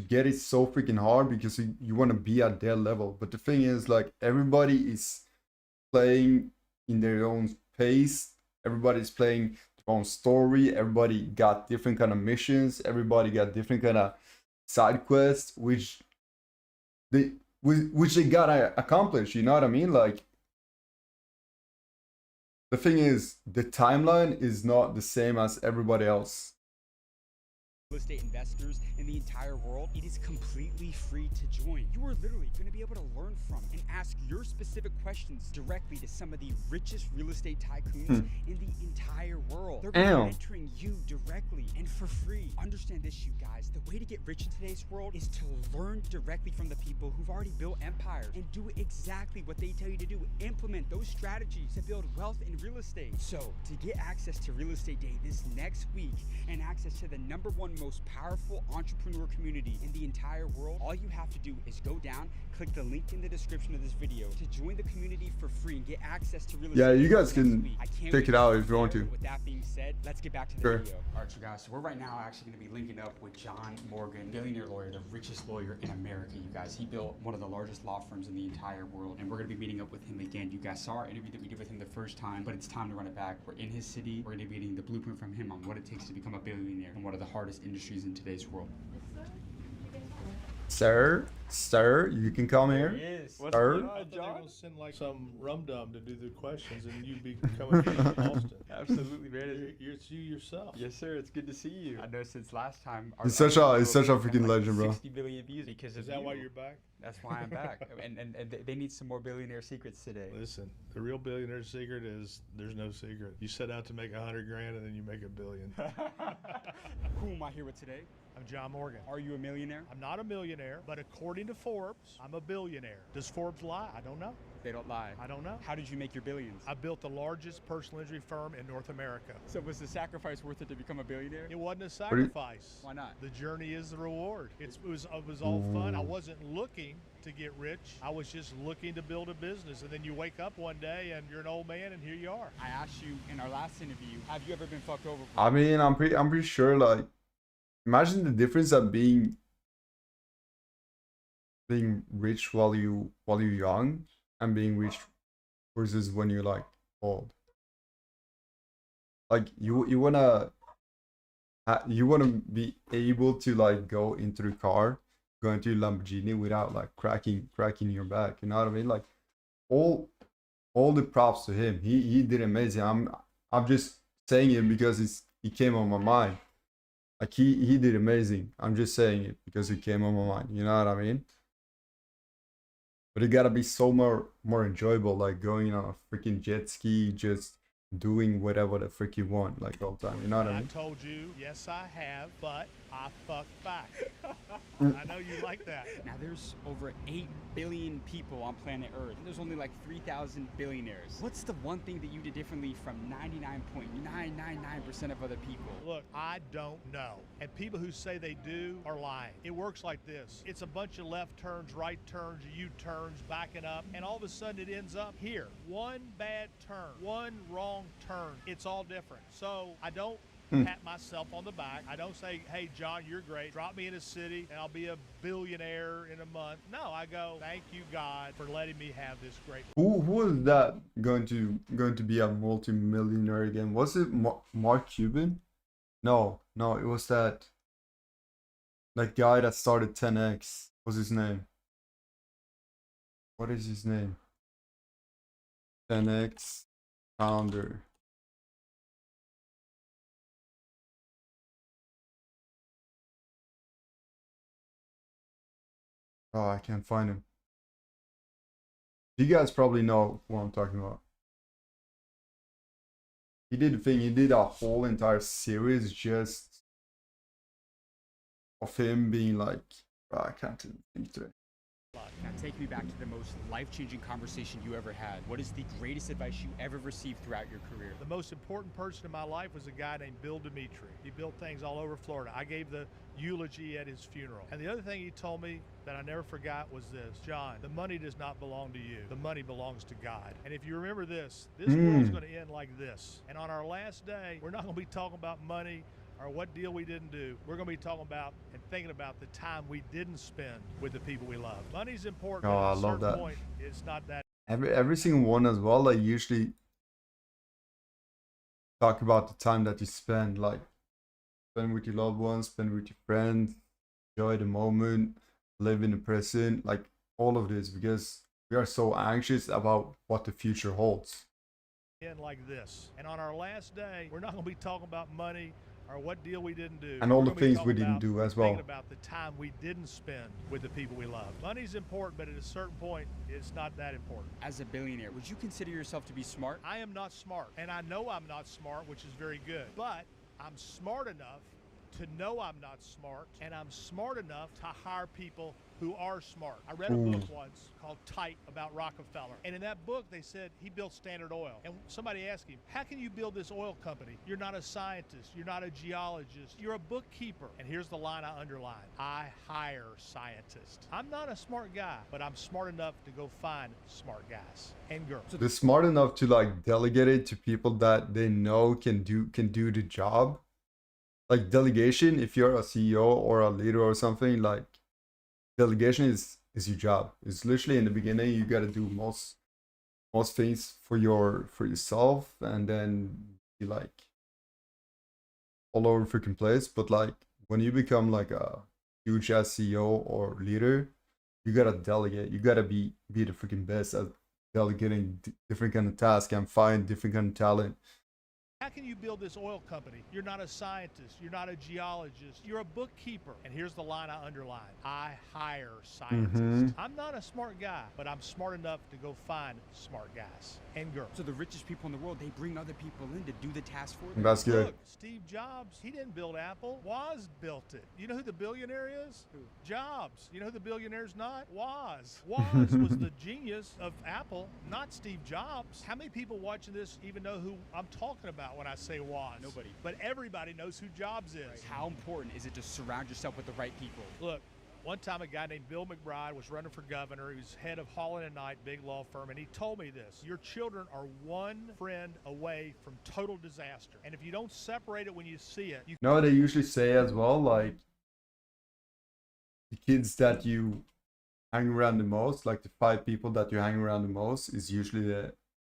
get it so freaking hard because you want to be at their level. But the thing is, like, everybody is playing in their own pace. Everybody's playing their own story. Everybody got different kind of missions. Everybody got different kind of side quests, which they gotta accomplish. You know what I mean? Like, the thing is, the timeline is not the same as everybody else. estate investors in the entire world. It is completely free to join. You are literally going to be able to learn from and ask your specific questions directly to some of the richest real estate tycoons in the entire world. They're going to be mentoring you directly and for free. Understand this, you guys. The way to get rich in today's world is to learn directly from the people who've already built empires and do exactly what they tell you to do. Implement those strategies to build wealth in real estate. So, to get access to Real Estate Day this next week and access to the #1 most powerful entrepreneur community in the entire world, all you have to do is go down, click the link in the description of this video to join the community for free and get access to Real Estate Yeah, Day you guys next can week. check it out if you want to. With that being said, let's get back to the Sure. video. All right, you guys, so we're right now actually going to be linking up with John Morgan, billionaire lawyer, the richest lawyer in America, you guys. He built one of the largest law firms in the entire world, and we're going to be meeting up with him again. You guys saw our interview that we did with him the first time, but it's time to run it back. We're in his city. We're going to be getting the blueprint from him on what it takes to become a billionaire and one of the hardest industries in today's world. Sir, you can come here. Sir. I thought they were gonna send like some rum dum to do the questions, and you'd be coming from Austin. Absolutely, man. It's you yourself. Yes, sir. It's good to see you. I know since last time. He's such a freaking legend, bro. 60 billion views because Is that why you're back? That's why I'm back. and they need some more billionaire secrets today. Listen, the real billionaire secret is there's no secret. You set out to make 100 grand and then you make $1 billion. Who am I here with today? I'm John Morgan. Are you a millionaire? I'm not a millionaire, but according to Forbes, I'm a billionaire. Does Forbes lie? I don't know. They don't lie. I don't know. How did you make your billions? I built the largest personal injury firm in North America. So was the sacrifice worth it to become a billionaire? It wasn't a sacrifice. Why not? The journey is the reward. It was all fun. I wasn't looking to get rich. I was just looking to build a business. And then you wake up one day and you're an old man and here you are. I asked you in our last interview, have you ever been fucked over? I mean, I'm pretty sure, like, imagine the difference of being rich while you're young and being rich versus when you're like old. Like you wanna be able to like go into the car, go into your Lamborghini without like cracking your back. You know what I mean? Like all the props to him. He did amazing. I'm just saying it because it came on my mind. Like he did amazing. I'm just saying it because it came on my mind. You know what I mean? But it gotta be so more enjoyable, like going on a freaking jet ski, just doing whatever the frick you want, like all the time. You know what I I mean? told you, yes, I have, but I fucked back. I know you like that. Now there's over 8 billion people on planet Earth. There's only like 3,000 billionaires. What's the one thing that you did differently from 99.999% of other people? Look, I don't know. And people who say they do are lying. It works like this. It's a bunch of left turns, right turns, U-turns, backing up, and all of a sudden it ends up here. One bad turn, one wrong turn. It's all different. So I don't pat myself on the back. I don't say, hey, John, you're great. Drop me in a city and I'll be a billionaire in a month. No, I go, thank you, God, for letting me have this great. Who is that going to be a multi-millionaire again? Was it Mark Cuban? No, it was that guy that started 10x. What's his name? What is his name? 10x founder. Oh, I can't find him. You guys probably know what I'm talking about. He did the thing, he did a whole entire series just of him being like, oh, I can't think today. Now take me back to the most life-changing conversation you ever had. What is the greatest advice you ever received throughout your career? The most important person in my life was a guy named Bill Dimitri. He built things all over Florida. I gave the eulogy at his funeral. And the other thing he told me that I never forgot was this: John, the money does not belong to you. The money belongs to God. And if you remember this world's going to end like this. And on our last day, we're not going to be talking about money or what deal we didn't do. We're going to be talking about and thinking about the time we didn't spend with the people we love. Money's important. Oh, but I at a love certain that. point, it's not that. Every single one as well, I usually talk about the time that you spend, like spend with your loved ones, spend with your friends, enjoy the moment, live in the present, like all of this, because we are so anxious about what the future holds. End like this. And on our last day, we're not going to be talking about money or what deal we didn't do. And all We're the gonna be things talking we didn't about do as and well. Thinking about the time we didn't spend with the people we love. Money's important, but at a certain point, it's not that important. As a billionaire, would you consider yourself to be smart? I am not smart, and I know I'm not smart, which is very good. But I'm smart enough to know I'm not smart, and I'm smart enough to hire people who are smart. I read a book once called Tight about Rockefeller, and in that book they said he built Standard Oil. And somebody asked him, how can you build this oil company? You're not a scientist, you're not a geologist, you're a bookkeeper. And here's the line I underlined: I hire scientists. I'm not a smart guy, but I'm smart enough to go find smart guys and girls. They're smart enough to like delegate it to people that they know can do the job. Like delegation, if you're a CEO or a leader or something, like delegation is your job. It's literally in the beginning you got to do most things for yourself, and then you like all over freaking place. But like when you become like a huge ass CEO or leader, you gotta delegate. You gotta be the freaking best at delegating different kind of tasks and find different kind of talent. How can you build this oil company? You're not a scientist, you're not a geologist, you're a bookkeeper. And here's the line I underlined: I hire scientists. I'm not a smart guy, but I'm smart enough to go find smart guys and girls. So the richest people in the world, they bring other people in to do the task for them. That's good. Look, Steve Jobs, he didn't build Apple. Woz built it. You know who the billionaire is? Who? Jobs. You know who the billionaire's not? Woz. Woz was the genius of Apple, not Steve Jobs. How many people watching this even know who I'm talking about when I say Woz? Nobody. But everybody knows who Jobs is. How important is it to surround yourself with the right people? Look, one time a guy named Bill McBride was running for governor. He was head of Holland & Knight, big law firm, and he told me this: your children are one friend away from total disaster. And if you don't separate it when you see it, you know what they usually say as well, like the kids that you hang around the most, like the 5 people that you hang around the most, is usually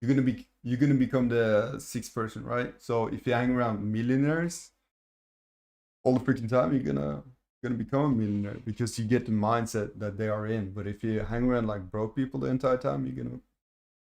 you're gonna become the 6th person, right? So if you hang around millionaires all the freaking time, you're gonna become a millionaire because you get the mindset that they are in. But if you hang around like broke people the entire time, you're gonna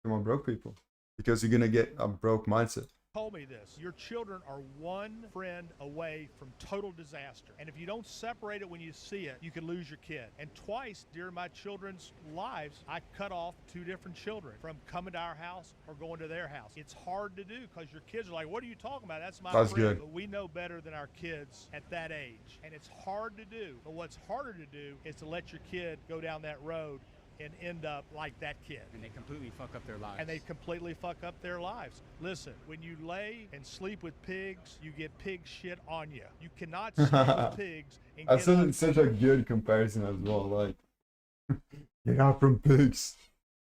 become a broke people because you're gonna get a broke mindset. told me this. Your children are one friend away from total disaster. And if you don't separate it when you see it, you can lose your kid. And twice during my children's lives, I cut off 2 different children from coming to our house or going to their house. It's hard to do because your kids are like, what are you talking about? That's my friend. Good. But we know better than our kids at that age. And it's hard to do. But what's harder to do is to let your kid go down that road and end up like that kid. And they completely fuck up their lives. Listen, when you lay and sleep with pigs, you get pig shit on you. You cannot sleep with pigs and That's such a good comparison as well. Like, get out from pigs.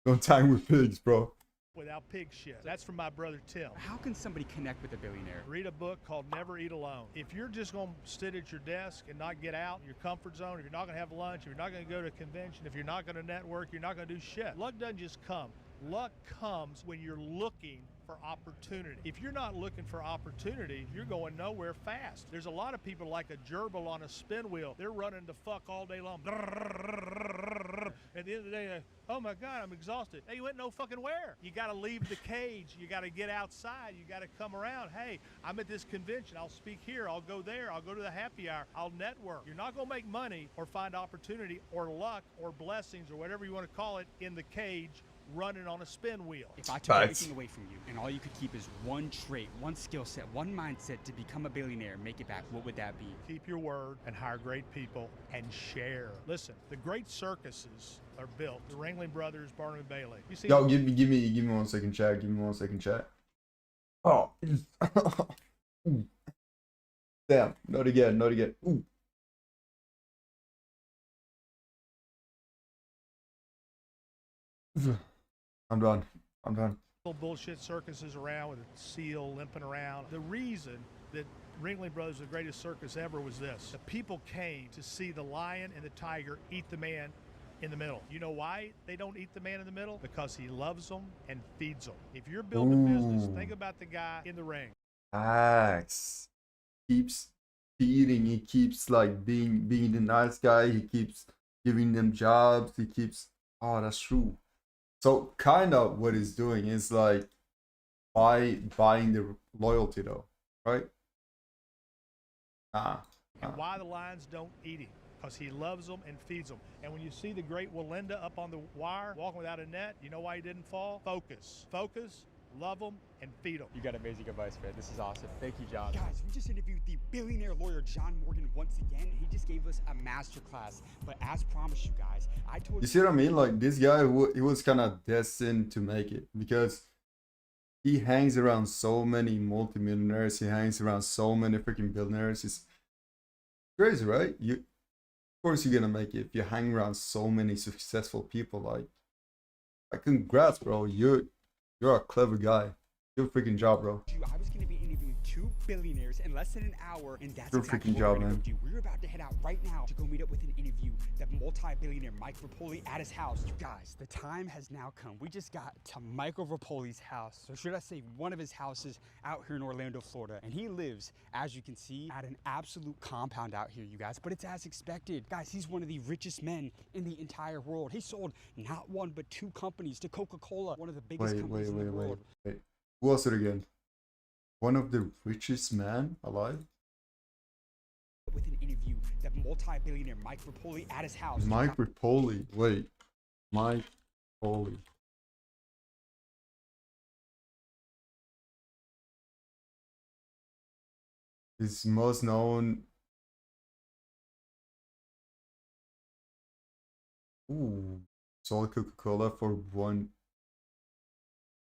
Don't hang with pigs, bro. Without pig shit. That's from my brother Tim. How can somebody connect with a billionaire? Read a book called Never Eat Alone. If you're just going to sit at your desk and not get out your comfort zone, if you're not going to have lunch, if you're not going to go to a convention, if you're not going to network, you're not going to do shit. Luck doesn't just come. Luck comes when you're looking for opportunity. If you're not looking for opportunity, you're going nowhere fast. There's a lot of people like a gerbil on a spin wheel. They're running the fuck all day long. At the end of the day, oh my God, I'm exhausted. Hey, you went no fucking where. You got to leave the cage. You got to get outside. You got to come around. Hey, I'm at this convention. I'll speak here. I'll go there. I'll go to the happy hour. I'll network. You're not going to make money or find opportunity or luck or blessings or whatever you want to call it in the cage running on a spin wheel. If I took everything away from you and all you could keep is one trait, one skill set, one mindset to become a billionaire and make it back, what would that be? Keep your word and hire great people and share. Listen, the great circuses are built. The Ringling Brothers, Barnum and Bailey. You see? Yo, give me 1 second, chat. Give me 1 second, chat. Oh, damn! Not again. Ooh. I'm done. Little bullshit circuses around with a seal limping around. The reason that Ringling Brothers, the greatest circus ever, was this. The people came to see the lion and the tiger eat the man in the middle. You know why they don't eat the man in the middle? Because he loves them and feeds them. If you're building a business, think about the guy in the ring. Facts. Keeps feeding. He keeps like being the nice guy. He keeps giving them jobs. He keeps. Oh, that's true. So kind of what he's doing is like buying the loyalty though, right? And why the lions don't eat him? Because he loves them and feeds them. And when you see the great Walinda up on the wire walking without a net, you know why he didn't fall? Focus. Focus, love them, and feed them. You got amazing advice, man. This is awesome. Thank you, John. Guys, we just interviewed the billionaire lawyer John Morgan once again. He just gave us a masterclass. But as promised you guys, I told you see what I mean? Like this guy, he was kind of destined to make it because he hangs around so many multimillionaires. He hangs around so many freaking billionaires. It's crazy, right? Of course you're gonna make it if you hang around so many successful people. Like congrats, bro. You're a clever guy. Good freaking job, bro. I was gonna be interviewing 2 billionaires in less than an hour, and that's good exactly freaking what job, we're gonna man. do. We're about to head out right now to go meet up with an interview that multi-billionaire Mike Rapoli at his house. You guys, the time has now come. We just got to Michael Rapoli's house, or should I say one of his houses out here in Orlando, Florida. And he lives, as you can see, at an absolute compound out here, you guys. But it's as expected. Guys, he's one of the richest men in the entire world. He sold not 1 but 2 companies to Coca-Cola, one of the biggest companies in the world. Wait. Who was it again? One of the richest men alive? With an interview that multi-billionaire Mike Rapoli at his house. Mike Rapoli. Wait. Mike Rapoli. He's most known. Ooh. Sold Coca-Cola for 1.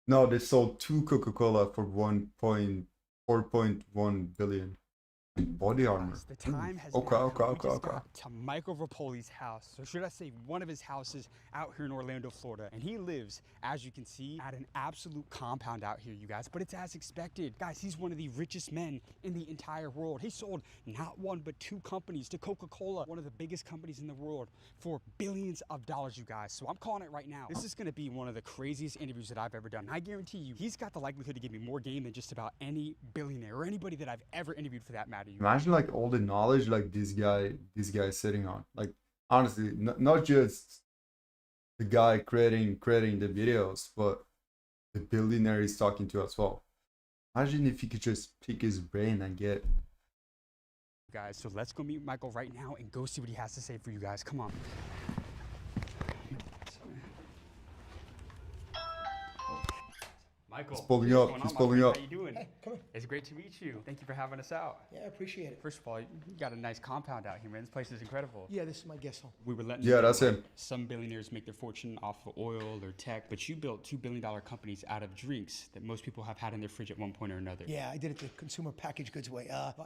No, they sold 2 Coca-Cola for 4.1 billion. Body armor. The time has okay. To Michael Rapoli's house, or should I say one of his houses out here in Orlando, Florida. And he lives, as you can see, at an absolute compound out here, you guys. But it's as expected. Guys, he's one of the richest men in the entire world. He sold not 1 but 2 companies to Coca-Cola, one of the biggest companies in the world, for billions of dollars, you guys. So I'm calling it right now. This is going to be one of the craziest interviews that I've ever done. I guarantee you, he's got the likelihood to give me more game than just about any billionaire or anybody that I've ever interviewed for that matter. Imagine like all the knowledge like this guy is sitting on. Like honestly, not just the guy creating the videos, but the billionaire he's talking to as well. Imagine if you could just pick his brain and get. Guys, so let's go meet Michael right now and go see what he has to say for you guys. Come on. Michael, He's pulling up. He's pulling up. How you doing? Hey, come here. It's great to meet you. Thank you for having us out. Yeah, I appreciate it. First of all, you got a nice compound out here, man. This place is incredible. Yeah, this is my guest home. We were letting Yeah, that's him. Some billionaires make their fortune off of oil or tech, but you built $2 billion companies out of drinks that most people have had in their fridge at one point or another. Yeah, I did it the consumer packaged goods way. You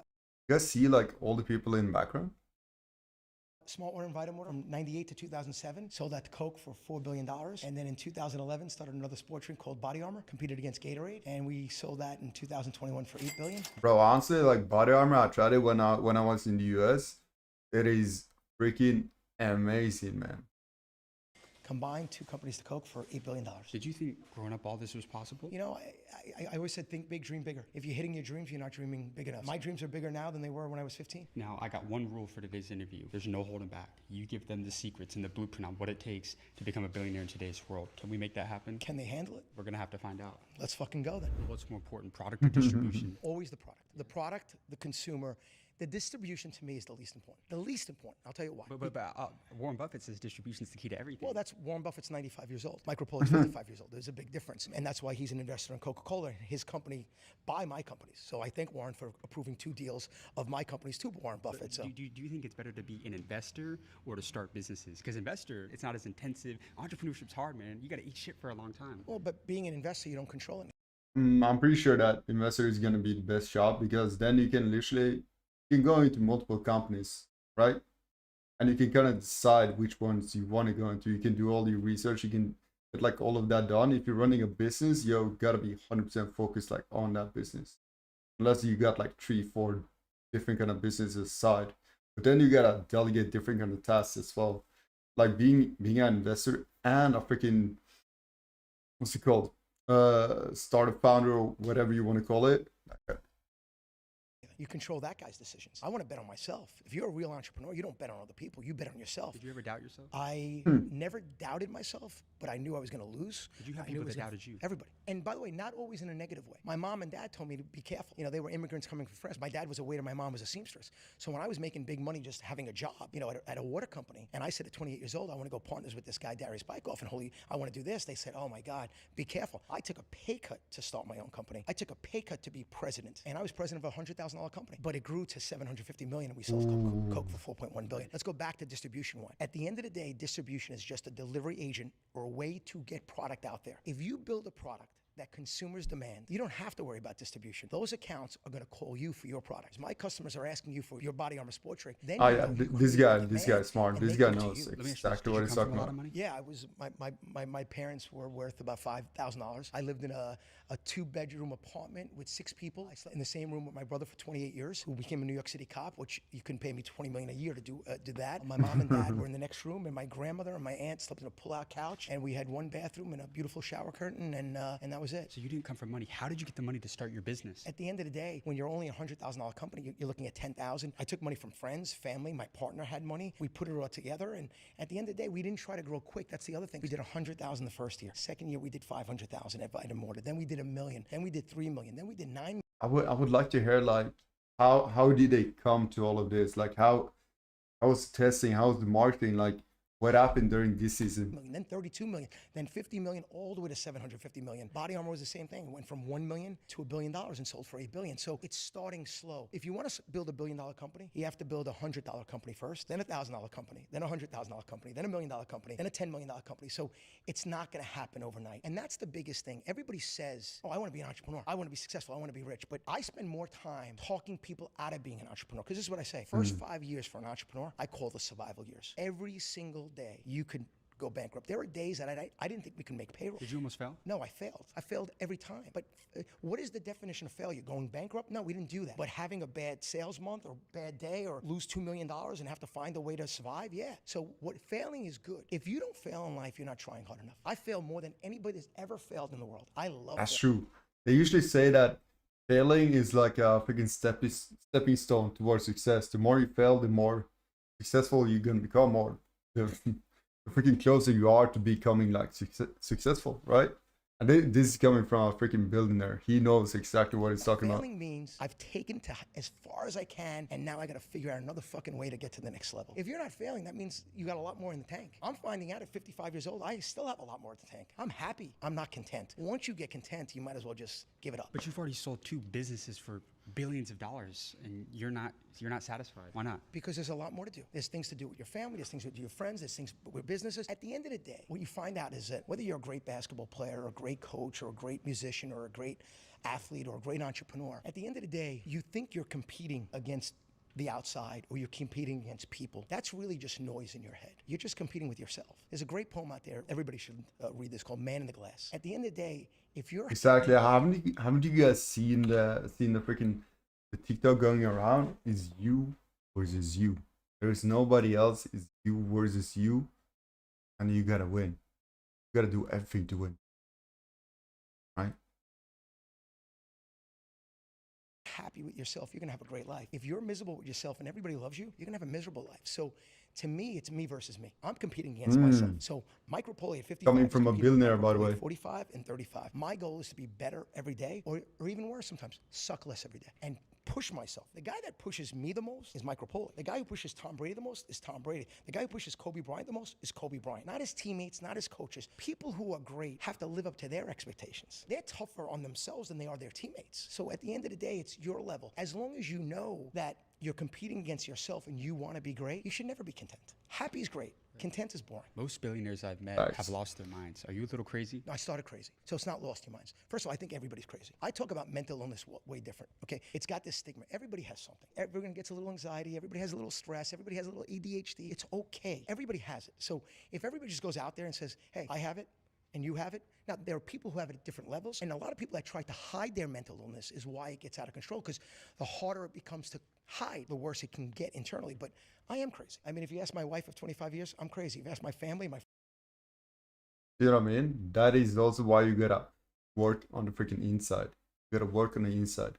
guys see like all the people in the background? Smart Water and Vitamin from 98 to 2007, sold that to Coke for $4 billion. And then in 2011, started another sports drink called Body Armor, competed against Gatorade. And we sold that in 2021 for $8 billion. Bro, honestly, like Body Armor, I tried it when I was in the US. It is freaking amazing, man. Combined, two companies to Coke for $8 billion. Did you think growing up all this was possible? You know, I always said think big, dream bigger. If you're hitting your dreams, you're not dreaming big enough. My dreams are bigger now than they were when I was 15. Now, I got one rule for today's interview. There's no holding back. You give them the secrets and the blueprint on what it takes to become a billionaire in today's world. Can we make that happen? Can they handle it? We're going to have to find out. Let's fucking go then. What's more important, product or distribution? Always the product. The product, the consumer. The distribution to me is the least important. The least important. I'll tell you why. But Warren Buffett says distribution is the key to everything. Well, that's Warren Buffett's 95 years old. Mike Rapolo's 55 years old. There's a big difference. And that's why he's an investor in Coca-Cola and his company buy my companies. So I thank Warren for approving 2 deals of my companies to Warren Buffett. So do you think it's better to be an investor or to start businesses? Because investor, it's not as intensive. Entrepreneurship's hard, man. You got to eat shit for a long time. Well, but being an investor, you don't control it. I'm pretty sure that investor is going to be the best job because then you can literally go into multiple companies, right? And you can kind of decide which ones you want to go into. You can do all your research. You can get like all of that done. If you're running a business, you got to be 100% focused like on that business. Unless you got like 3-4 different kind of businesses aside. But then you got to delegate different kind of tasks as well. Like being an investor and a freaking, what's it called? Startup founder or whatever you want to call it. You control that guy's decisions. I want to bet on myself. If you're a real entrepreneur, you don't bet on other people. You bet on yourself. Did you ever doubt yourself? I never doubted myself, but I knew I was going to lose. Did you have people that doubted you? Everybody. And by the way, not always in a negative way. My mom and dad told me to be careful. You know, they were immigrants coming from France. My dad was a waiter. My mom was a seamstress. So when I was making big money just having a job, you know, at a water company, and I said at 28 years old, I want to go partners with this guy, Darius Bykoff, and I want to do this. They said, oh my God, be careful. I took a pay cut to start my own company. I took a pay cut to be president. And I was president of a $100,000 company. But it grew to $750 million, and we sold Coke for $4.1 billion. Let's go back to distribution one. At the end of the day, distribution is just a delivery agent or a way to get product out there. If you build a product that consumers demand, you don't have to worry about distribution. Those accounts are going to call you for your products. My customers are asking you for your Body Armor sports drink. Then this guy's smart. This guy knows exactly what he's talking about. Yeah, I was my parents were worth about $5,000. I lived in a 2-bedroom apartment with 6 people. I slept in the same room with my brother for 28 years, who became a New York City cop, which you couldn't pay me $20 million a year to do that. My mom and dad were in the next room, and my grandmother and my aunt slept in a pull-out couch, and we had 1 bathroom and a beautiful shower curtain, and that was it. So you didn't come from money. How did you get the money to start your business? At the end of the day, when you're only a $100,000 company, you're looking at $10,000. I took money from friends, family. My partner had money. We put it all together, and at the end of the day, we didn't try to grow quick. That's the other thing. We did $100,000 the first year. Second year, we did $500,000 at Vitamin. Then we did $1 million. Then we did $3 million. Then we did $9 million. I would like to hear like how did they come to all of this? Like how was testing? How was the marketing? Like what happened during this season? Then 32 million, then 50 million, all the way to 750 million. Body Armor was the same thing. It went from 1 million to $1 billion and sold for $8 billion. So it's starting slow. If you want to build $1 billion company, you have to build a $100 company first, then a $1,000 company, then a $100,000 company, then $1 million company, then a $10 million company. So it's not going to happen overnight. And that's the biggest thing. Everybody says, oh, I want to be an entrepreneur. I want to be successful. I want to be rich. But I spend more time talking people out of being an entrepreneur. Because this is what I say. First 5 years for an entrepreneur, I call the survival years. Every single day, you could go bankrupt. There were days that I didn't think we could make payroll. Did you almost fail? No, I failed. I failed every time. But what is the definition of failure? Going bankrupt? No, we didn't do that. But having a bad sales month or bad day or lose $2 million and have to find a way to survive? Yeah. So failing is good. If you don't fail in life, you're not trying hard enough. I fail more than anybody that's ever failed in the world. I love That's true. They usually say that failing is like a freaking stepping stone towards success. The more you fail, the more successful you're going to become, or the freaking closer you are to becoming like successful, right? And this is coming from a freaking billionaire. He knows exactly what he's talking about. Failing means I've taken to as far as I can, and now I got to figure out another fucking way to get to the next level. If you're not failing, that means you got a lot more in the tank. I'm finding out at 55 years old, I still have a lot more in the tank. I'm happy. I'm not content. Once you get content, you might as well just give it up. But you've already sold 2 businesses for billions of dollars, and you're not satisfied. Why not? Because there's a lot more to do. There's things to do with your family, there's things to do with your friends, there's things with businesses. At the end of the day, what you find out is that whether you're a great basketball player or a great coach or a great musician or a great athlete or a great entrepreneur, at the end of the day, you think you're competing against the outside or you're competing against people. That's really just noise in your head. You're just competing with yourself. There's a great poem out there, everybody should read this, called Man in the Glass. At the end of the day, if you're exactly, haven't you guys seen the freaking the TikTok going around? Is you versus you. There is nobody else. It's you versus you, and you gotta win. You gotta do everything to win, right? Happy with yourself, you're gonna have a great life. If you're miserable with yourself and everybody loves you, you're gonna have a miserable life. So to me, it's me versus me. I'm competing against myself. So Mike Repole at 55 coming from a billionaire, by the way. 45 and 35. My goal is to be better every day, or even worse sometimes, suck less every day and push myself. The guy that pushes me the most is Mike Repole. The guy who pushes Tom Brady the most is Tom Brady. The guy who pushes Kobe Bryant the most is Kobe Bryant. Not his teammates, not his coaches. People who are great have to live up to their expectations. They're tougher on themselves than they are their teammates. So at the end of the day, it's your level. As long as you know that you're competing against yourself and you want to be great, you should never be content. Happy is great. Content is boring. Most billionaires I've met have lost their minds. Are you a little crazy? I started crazy. So it's not lost your minds. First of all, I think everybody's crazy. I talk about mental illness way different, okay? It's got this stigma. Everybody has something. Everyone gets a little anxiety. Everybody has a little stress. Everybody has a little ADHD. It's okay. Everybody has it. So if everybody just goes out there and says, hey, I have it, and you have it. Now, there are people who have it at different levels, and a lot of people that try to hide their mental illness is why it gets out of control, because the harder it becomes to hide, the worse it can get internally. But I am crazy. I mean, if you ask my wife of 25 years, I'm crazy. If you ask my family, you know what I mean? That is also why you gotta work on the freaking inside. You gotta work on the inside.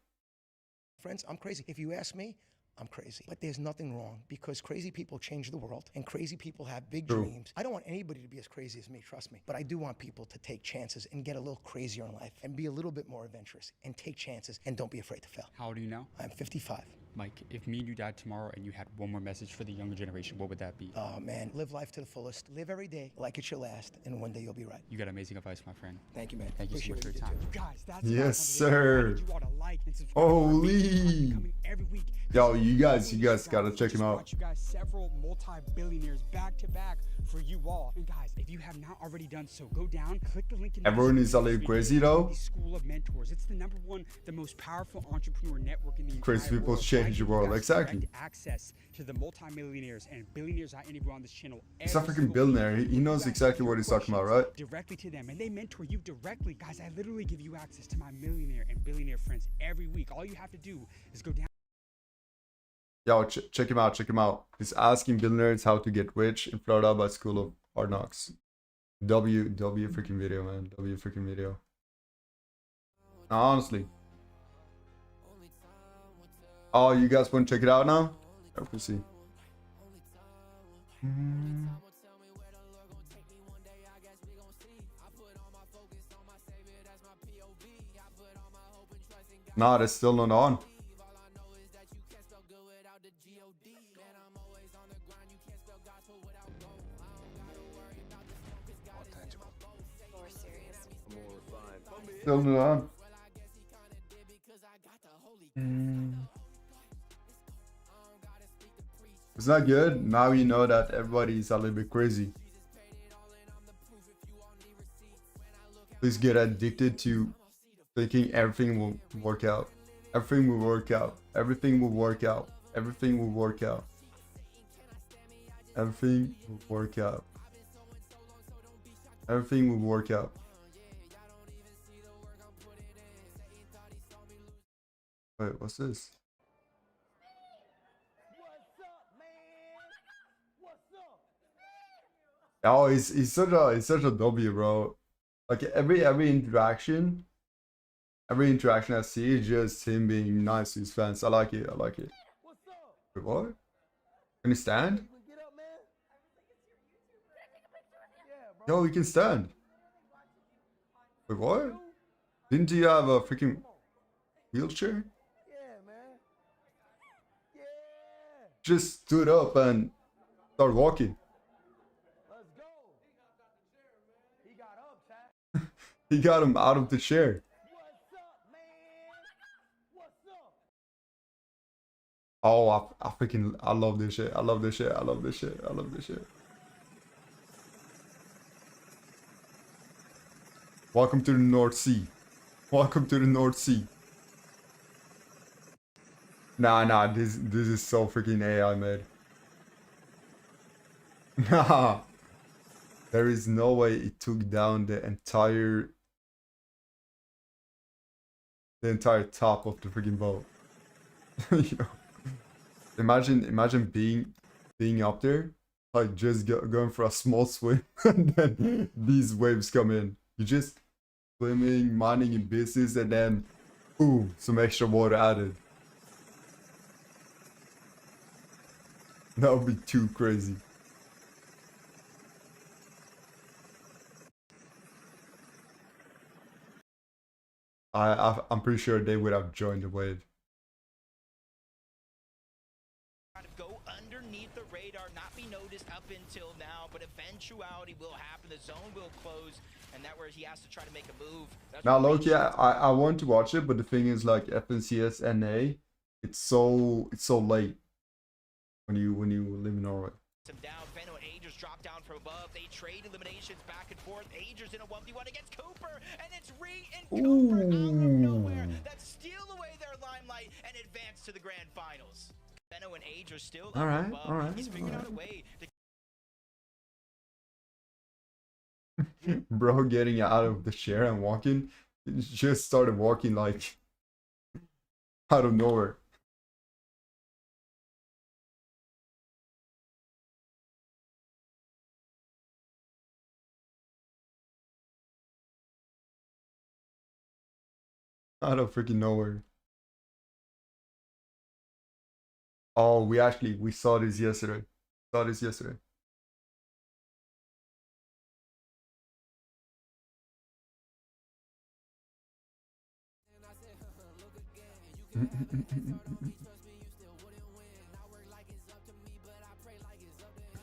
Friends, I'm crazy. If you ask me, I'm crazy. But there's nothing wrong, because crazy people change the world and crazy people have big dreams. I don't want anybody to be as crazy as me, trust me. But I do want people to take chances and get a little crazier in life and be a little bit more adventurous and take chances and don't be afraid to fail. How old are you now? I'm 55. Mike, if me and you died tomorrow and you had one more message for the younger generation, what would that be? Oh man, live life to the fullest. Live every day like it's your last, and one day you'll be right. You got amazing advice, my friend. Thank you, man. Thank you so much for your time. Guys, that's yes, sir. Holy. Yo, you guys gotta check him out. You guys several multi-billionaires back to back for you all. And guys, if you have not already done so, go down, click the link in the Everyone is a little crazy though. School of Mentors. It's the #1, the most powerful entrepreneur network in the entire Crazy people world. change the world, exactly. Access to the multi-millionaires and billionaires I interview on this channel. He's a freaking billionaire. He knows exactly what he's talking about, right? Directly to them, and they mentor you directly. Guys, I literally give you access to my millionaire and billionaire friends every week. All you have to do is go down. Yo, check him out, check him out. He's asking billionaires how to get rich in Florida by School of Hard Knocks. W freaking video, man. W freaking video. No, honestly. Oh, you guys want to check it out now? Let me see. Nah, that's still not on. Still not on. It's not good. Now you know that everybody is a little bit crazy. Please get addicted to thinking everything will work out. Everything will work out. Everything will work out. Everything will work out. Everything will work out. Everything will work out. Wait, what's this? Oh, he's such a W, bro. Like every interaction I see is just him being nice to his fans. I like it. I like it. Wait, what? Can he stand? Yo, he can stand. Wait, what? Didn't he have a freaking wheelchair? Yeah, man. Yeah. Just stood up and started walking. Let's go. He got up, Chad. He got him out of the chair. What's up, man? What's up? Oh, I love this shit. I love this shit. I love this shit. I love this shit. Welcome to the North Sea. Welcome to the North Sea. Nah, this is so freaking AI made. Nah. There is no way it took down the entire top of the freaking boat. You know? Imagine being up there, like just going for a small swim, and then these waves come in. You just swimming, minding your business, and then boom, some extra water added. That would be too crazy. I'm pretty sure they would have joined the wave. Go underneath the radar, not be noticed up until now, but eventuality will happen. The zone will close, and that where he has to try to make a move. That's Now, what Loki, I want to watch it, but the thing is, like FNCS NA, it's so late when you live in Norway. him down. Feno and Agers drop down from above. They trade eliminations back and forth. Agers in a 1v1 against Cooper, and it's Ree and Cooper out of nowhere that steal away their limelight and advance to the grand finals. Feno and Agers still up above. All right. He's figured out a way to Bro getting out of the chair and walking, he just started walking like out of nowhere. Out of freaking nowhere. Oh, we saw this yesterday.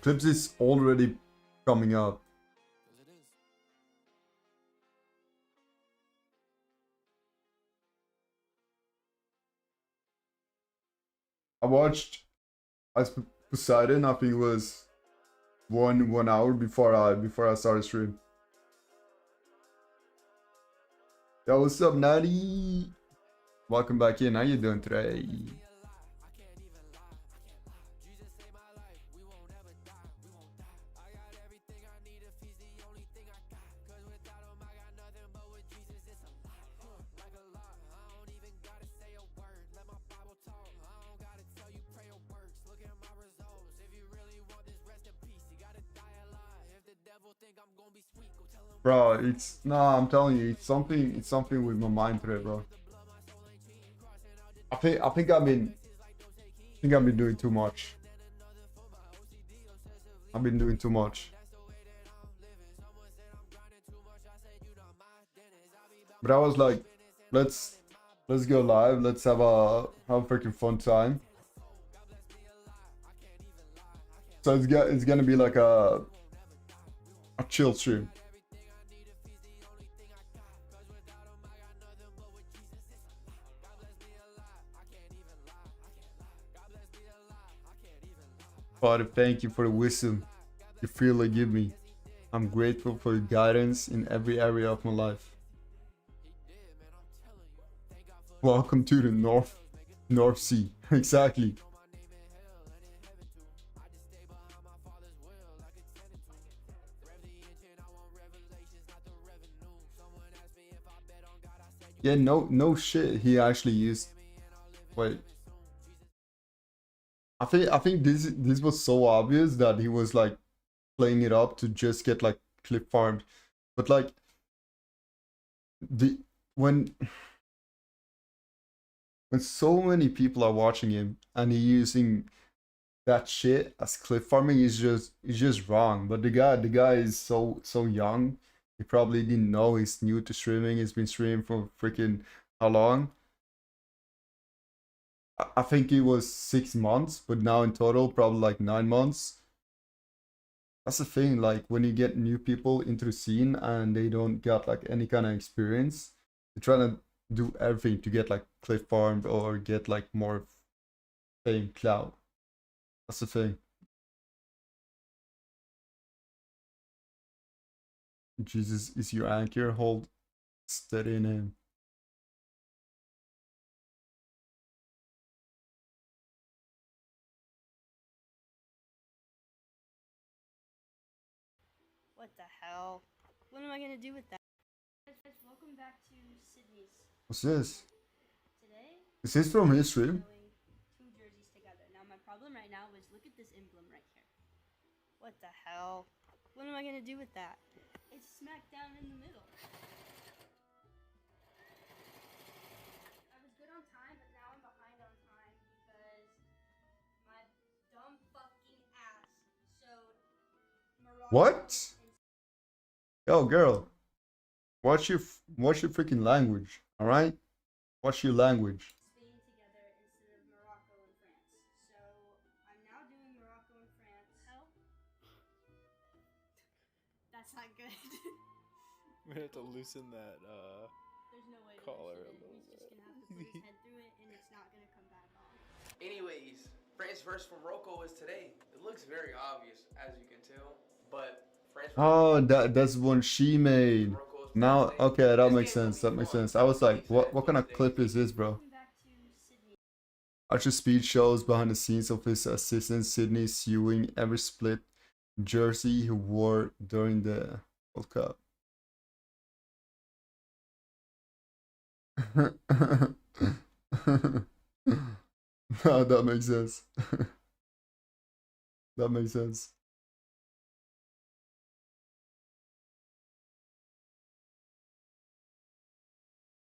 Clips is already coming up. I watched Poseidon. I think it was one hour before I started stream. Yo, what's up, Natty? Welcome back in. How you doing today? Bro, it's I'm telling you, it's something with my mind today, bro. I think I've been doing too much. I've been doing too much. But I was like, let's go live. Let's have a freaking fun time. So it's gonna be like a chill stream. Father, thank you for the wisdom you freely give me. I'm grateful for your guidance in every area of my life. Welcome to the North Sea. Exactly. Yeah, no shit. He actually used. Wait. I think this was so obvious that he was like playing it up to just get like clip farmed, but like when so many people are watching him and he using that shit as clip farming is just wrong. But the guy is so young He probably didn't know he's new to streaming. He's been streaming for freaking how long? I think it was 6 months, but now in total, probably like 9 months. That's the thing, like when you get new people into the scene and they don't got like any kind of experience, they're trying to do everything to get like cliff farmed or get like more fame clout. That's the thing. Jesus is your anchor. Hold steady in him. What the hell? What am I gonna do with that? Welcome back to Sydney's. What's this? Today, Is this from his stream? two jerseys together. Now my problem right now is look at this emblem right here. What the hell? What am I gonna do with that? It's smack down in the middle. I was good on time, but now I'm behind on time because my dumb fucking ass showed Morocco. What? Yo, girl. Watch your freaking language, all right? Watch your language. Spain together instead of Morocco and France. So I'm now doing Morocco and France. Hell? That's not good. We're gonna have to loosen that There's no way to collar a loosen little it. He's bit. just gonna have to put his head through it and it's not gonna come back on. Anyways, France versus Morocco is today. It looks very obvious, as you can tell, but France. Oh, that's one she made. Now, okay, that makes sense. That makes sense. I was like, what kind of clip is this, bro? Archer Speed shows behind the scenes of his assistant Sydney sewing every split jersey he wore during the World Cup. No, that makes sense. That makes sense.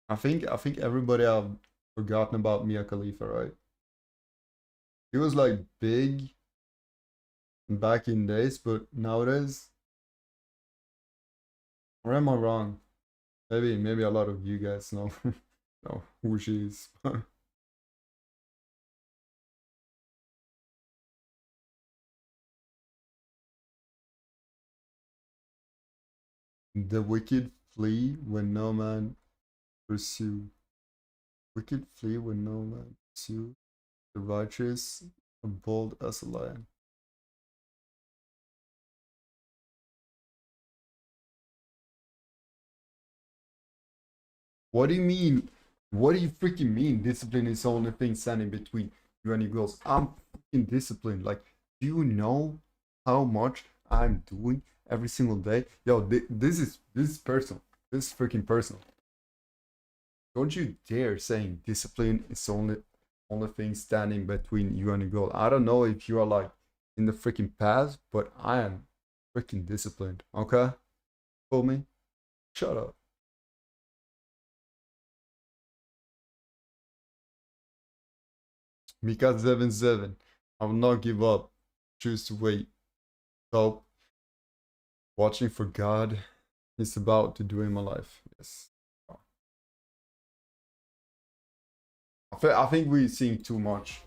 I think everybody have forgotten about Mia Khalifa, right? He was like big back in days, but nowadays, or am I wrong? Maybe a lot of you guys know know who she is. The wicked flee when no man pursue. Wicked flee when no man pursue. The righteous are bold as a lion. What do you mean? What do you freaking mean? Discipline is the only thing standing between you and your goals. I'm freaking disciplined. Like, do you know how much I'm doing every single day? Yo, this is personal. This is freaking personal. Don't you dare saying discipline is the only thing standing between you and your goal. I don't know if you are like in the freaking path, but I am freaking disciplined. Okay? Feel me? Shut up. Mika77. I will not give up. Choose to wait. Hope. Watching for God is about to do in my life. Yes. I think we're seeing too much.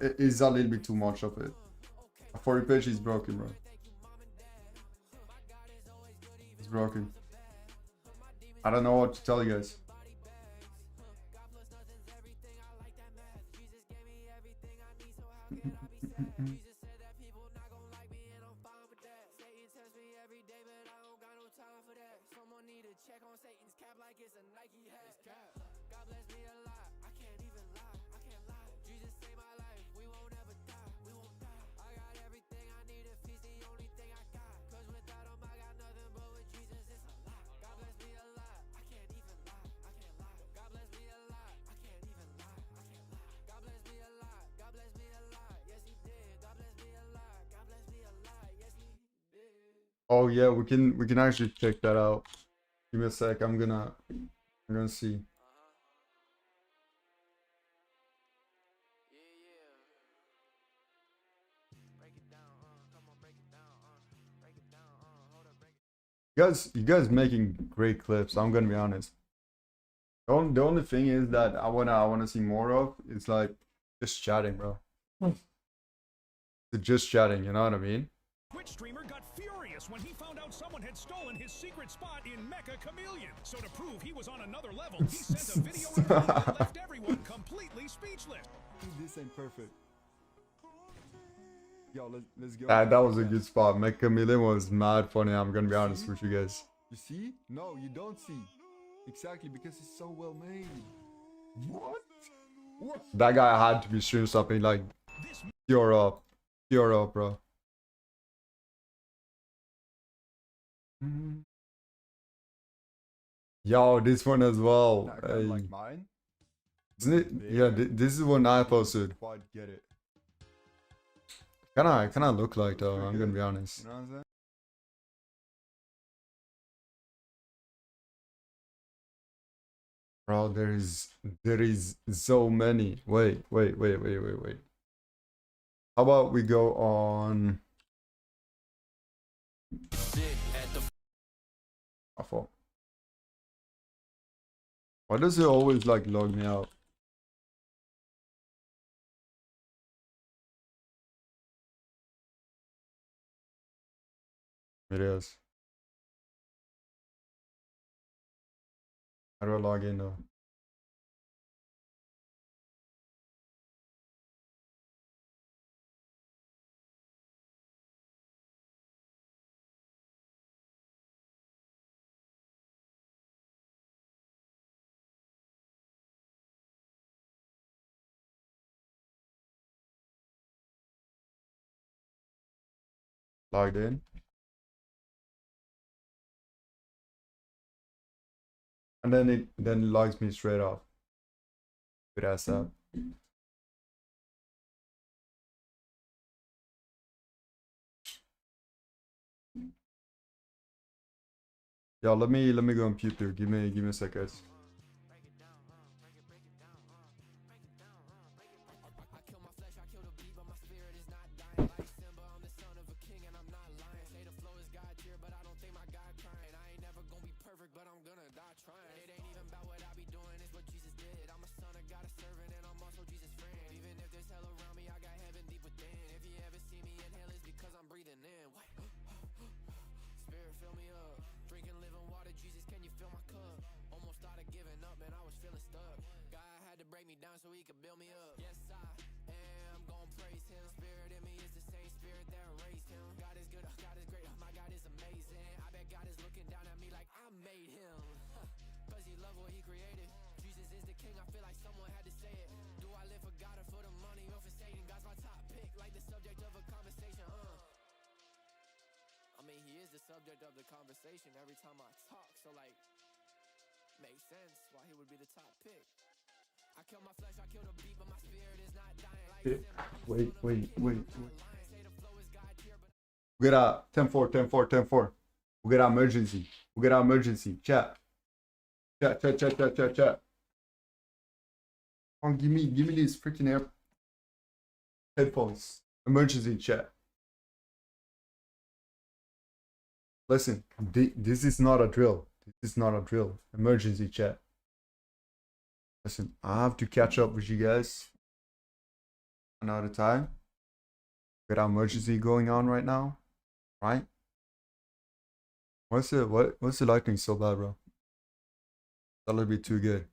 It is a little bit too much of it. 40 page is broken, bro. It's broken. I don't know what to tell you guys. Oh yeah, we can actually check that out. Give me a sec. I'm gonna see. You guys making great clips. I'm gonna be honest. The only thing is that I wanna see more of is like just chatting, bro. Just chatting, you know what I mean? Twitch streamer got furious when he found out someone had stolen his secret spot in Mecha Chameleon. So to prove he was on another level, he sent a video recording that left everyone completely speechless. This ain't perfect. Yo, let's go. That was a good spot. Mecha Chameleon was mad funny. I'm gonna be honest with you guys. You see? No, you don't see. Exactly, because it's so well made. What? That guy had to be streaming something like pure up, bro. Yo, this one as well. Hey. Like mine? Isn't it? Yeah, this is one I posted. Quite get it. Kinda look like though, I'm gonna be honest. You know what I'm saying? Bro, there is so many. Wait. How about we go on? My fault. Why does it always like log me out? It is. How do I log in though? Logged in. And then it logs me straight off. Good ass up. Yo, let me go and peep through. Give me a sec, guys. So he could build me up. Yes, I am gonna praise him. Spirit in me is the same spirit that raised him. God is good, God is great, my God is amazing. I bet God is looking down at me like I made him. Cause he loved what he created. Jesus is the king, I feel like someone had to say it. Do I live for God or for the money or for Satan? God's my top pick, like the subject of a conversation, I mean, he is the subject of the conversation every time I talk. So like, makes sense why he would be the top pick. I kill my flesh, I kill the beat, but my spirit is not dying. Wait. We got a 10-4. We got emergency. Chat. Come on, give me these freaking headphones. Emergency chat. Listen, this is not a drill. Emergency chat. Listen, I have to catch up with you guys another time. We got an emergency going on right now, right? What's the lighting so bad, bro? That would be too good.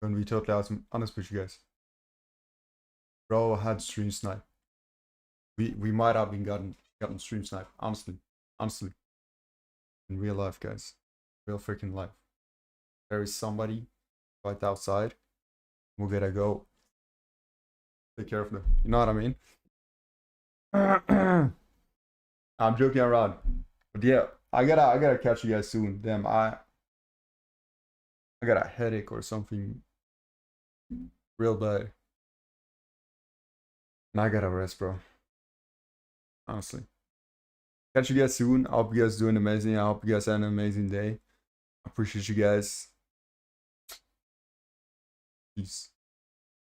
I'm gonna be totally honest with you guys. Bro had stream snipe. We might have been gotten stream snipe. Honestly, in real life, guys, real freaking life. There is somebody right outside. We're gonna go take care of them. You know what I mean? I'm joking around, but yeah, I gotta catch you guys soon. Damn, I got a headache or something real bad, and I gotta rest, bro. Honestly, catch you guys soon. I hope you guys doing amazing. I hope you guys had an amazing day. I appreciate you guys. Peace.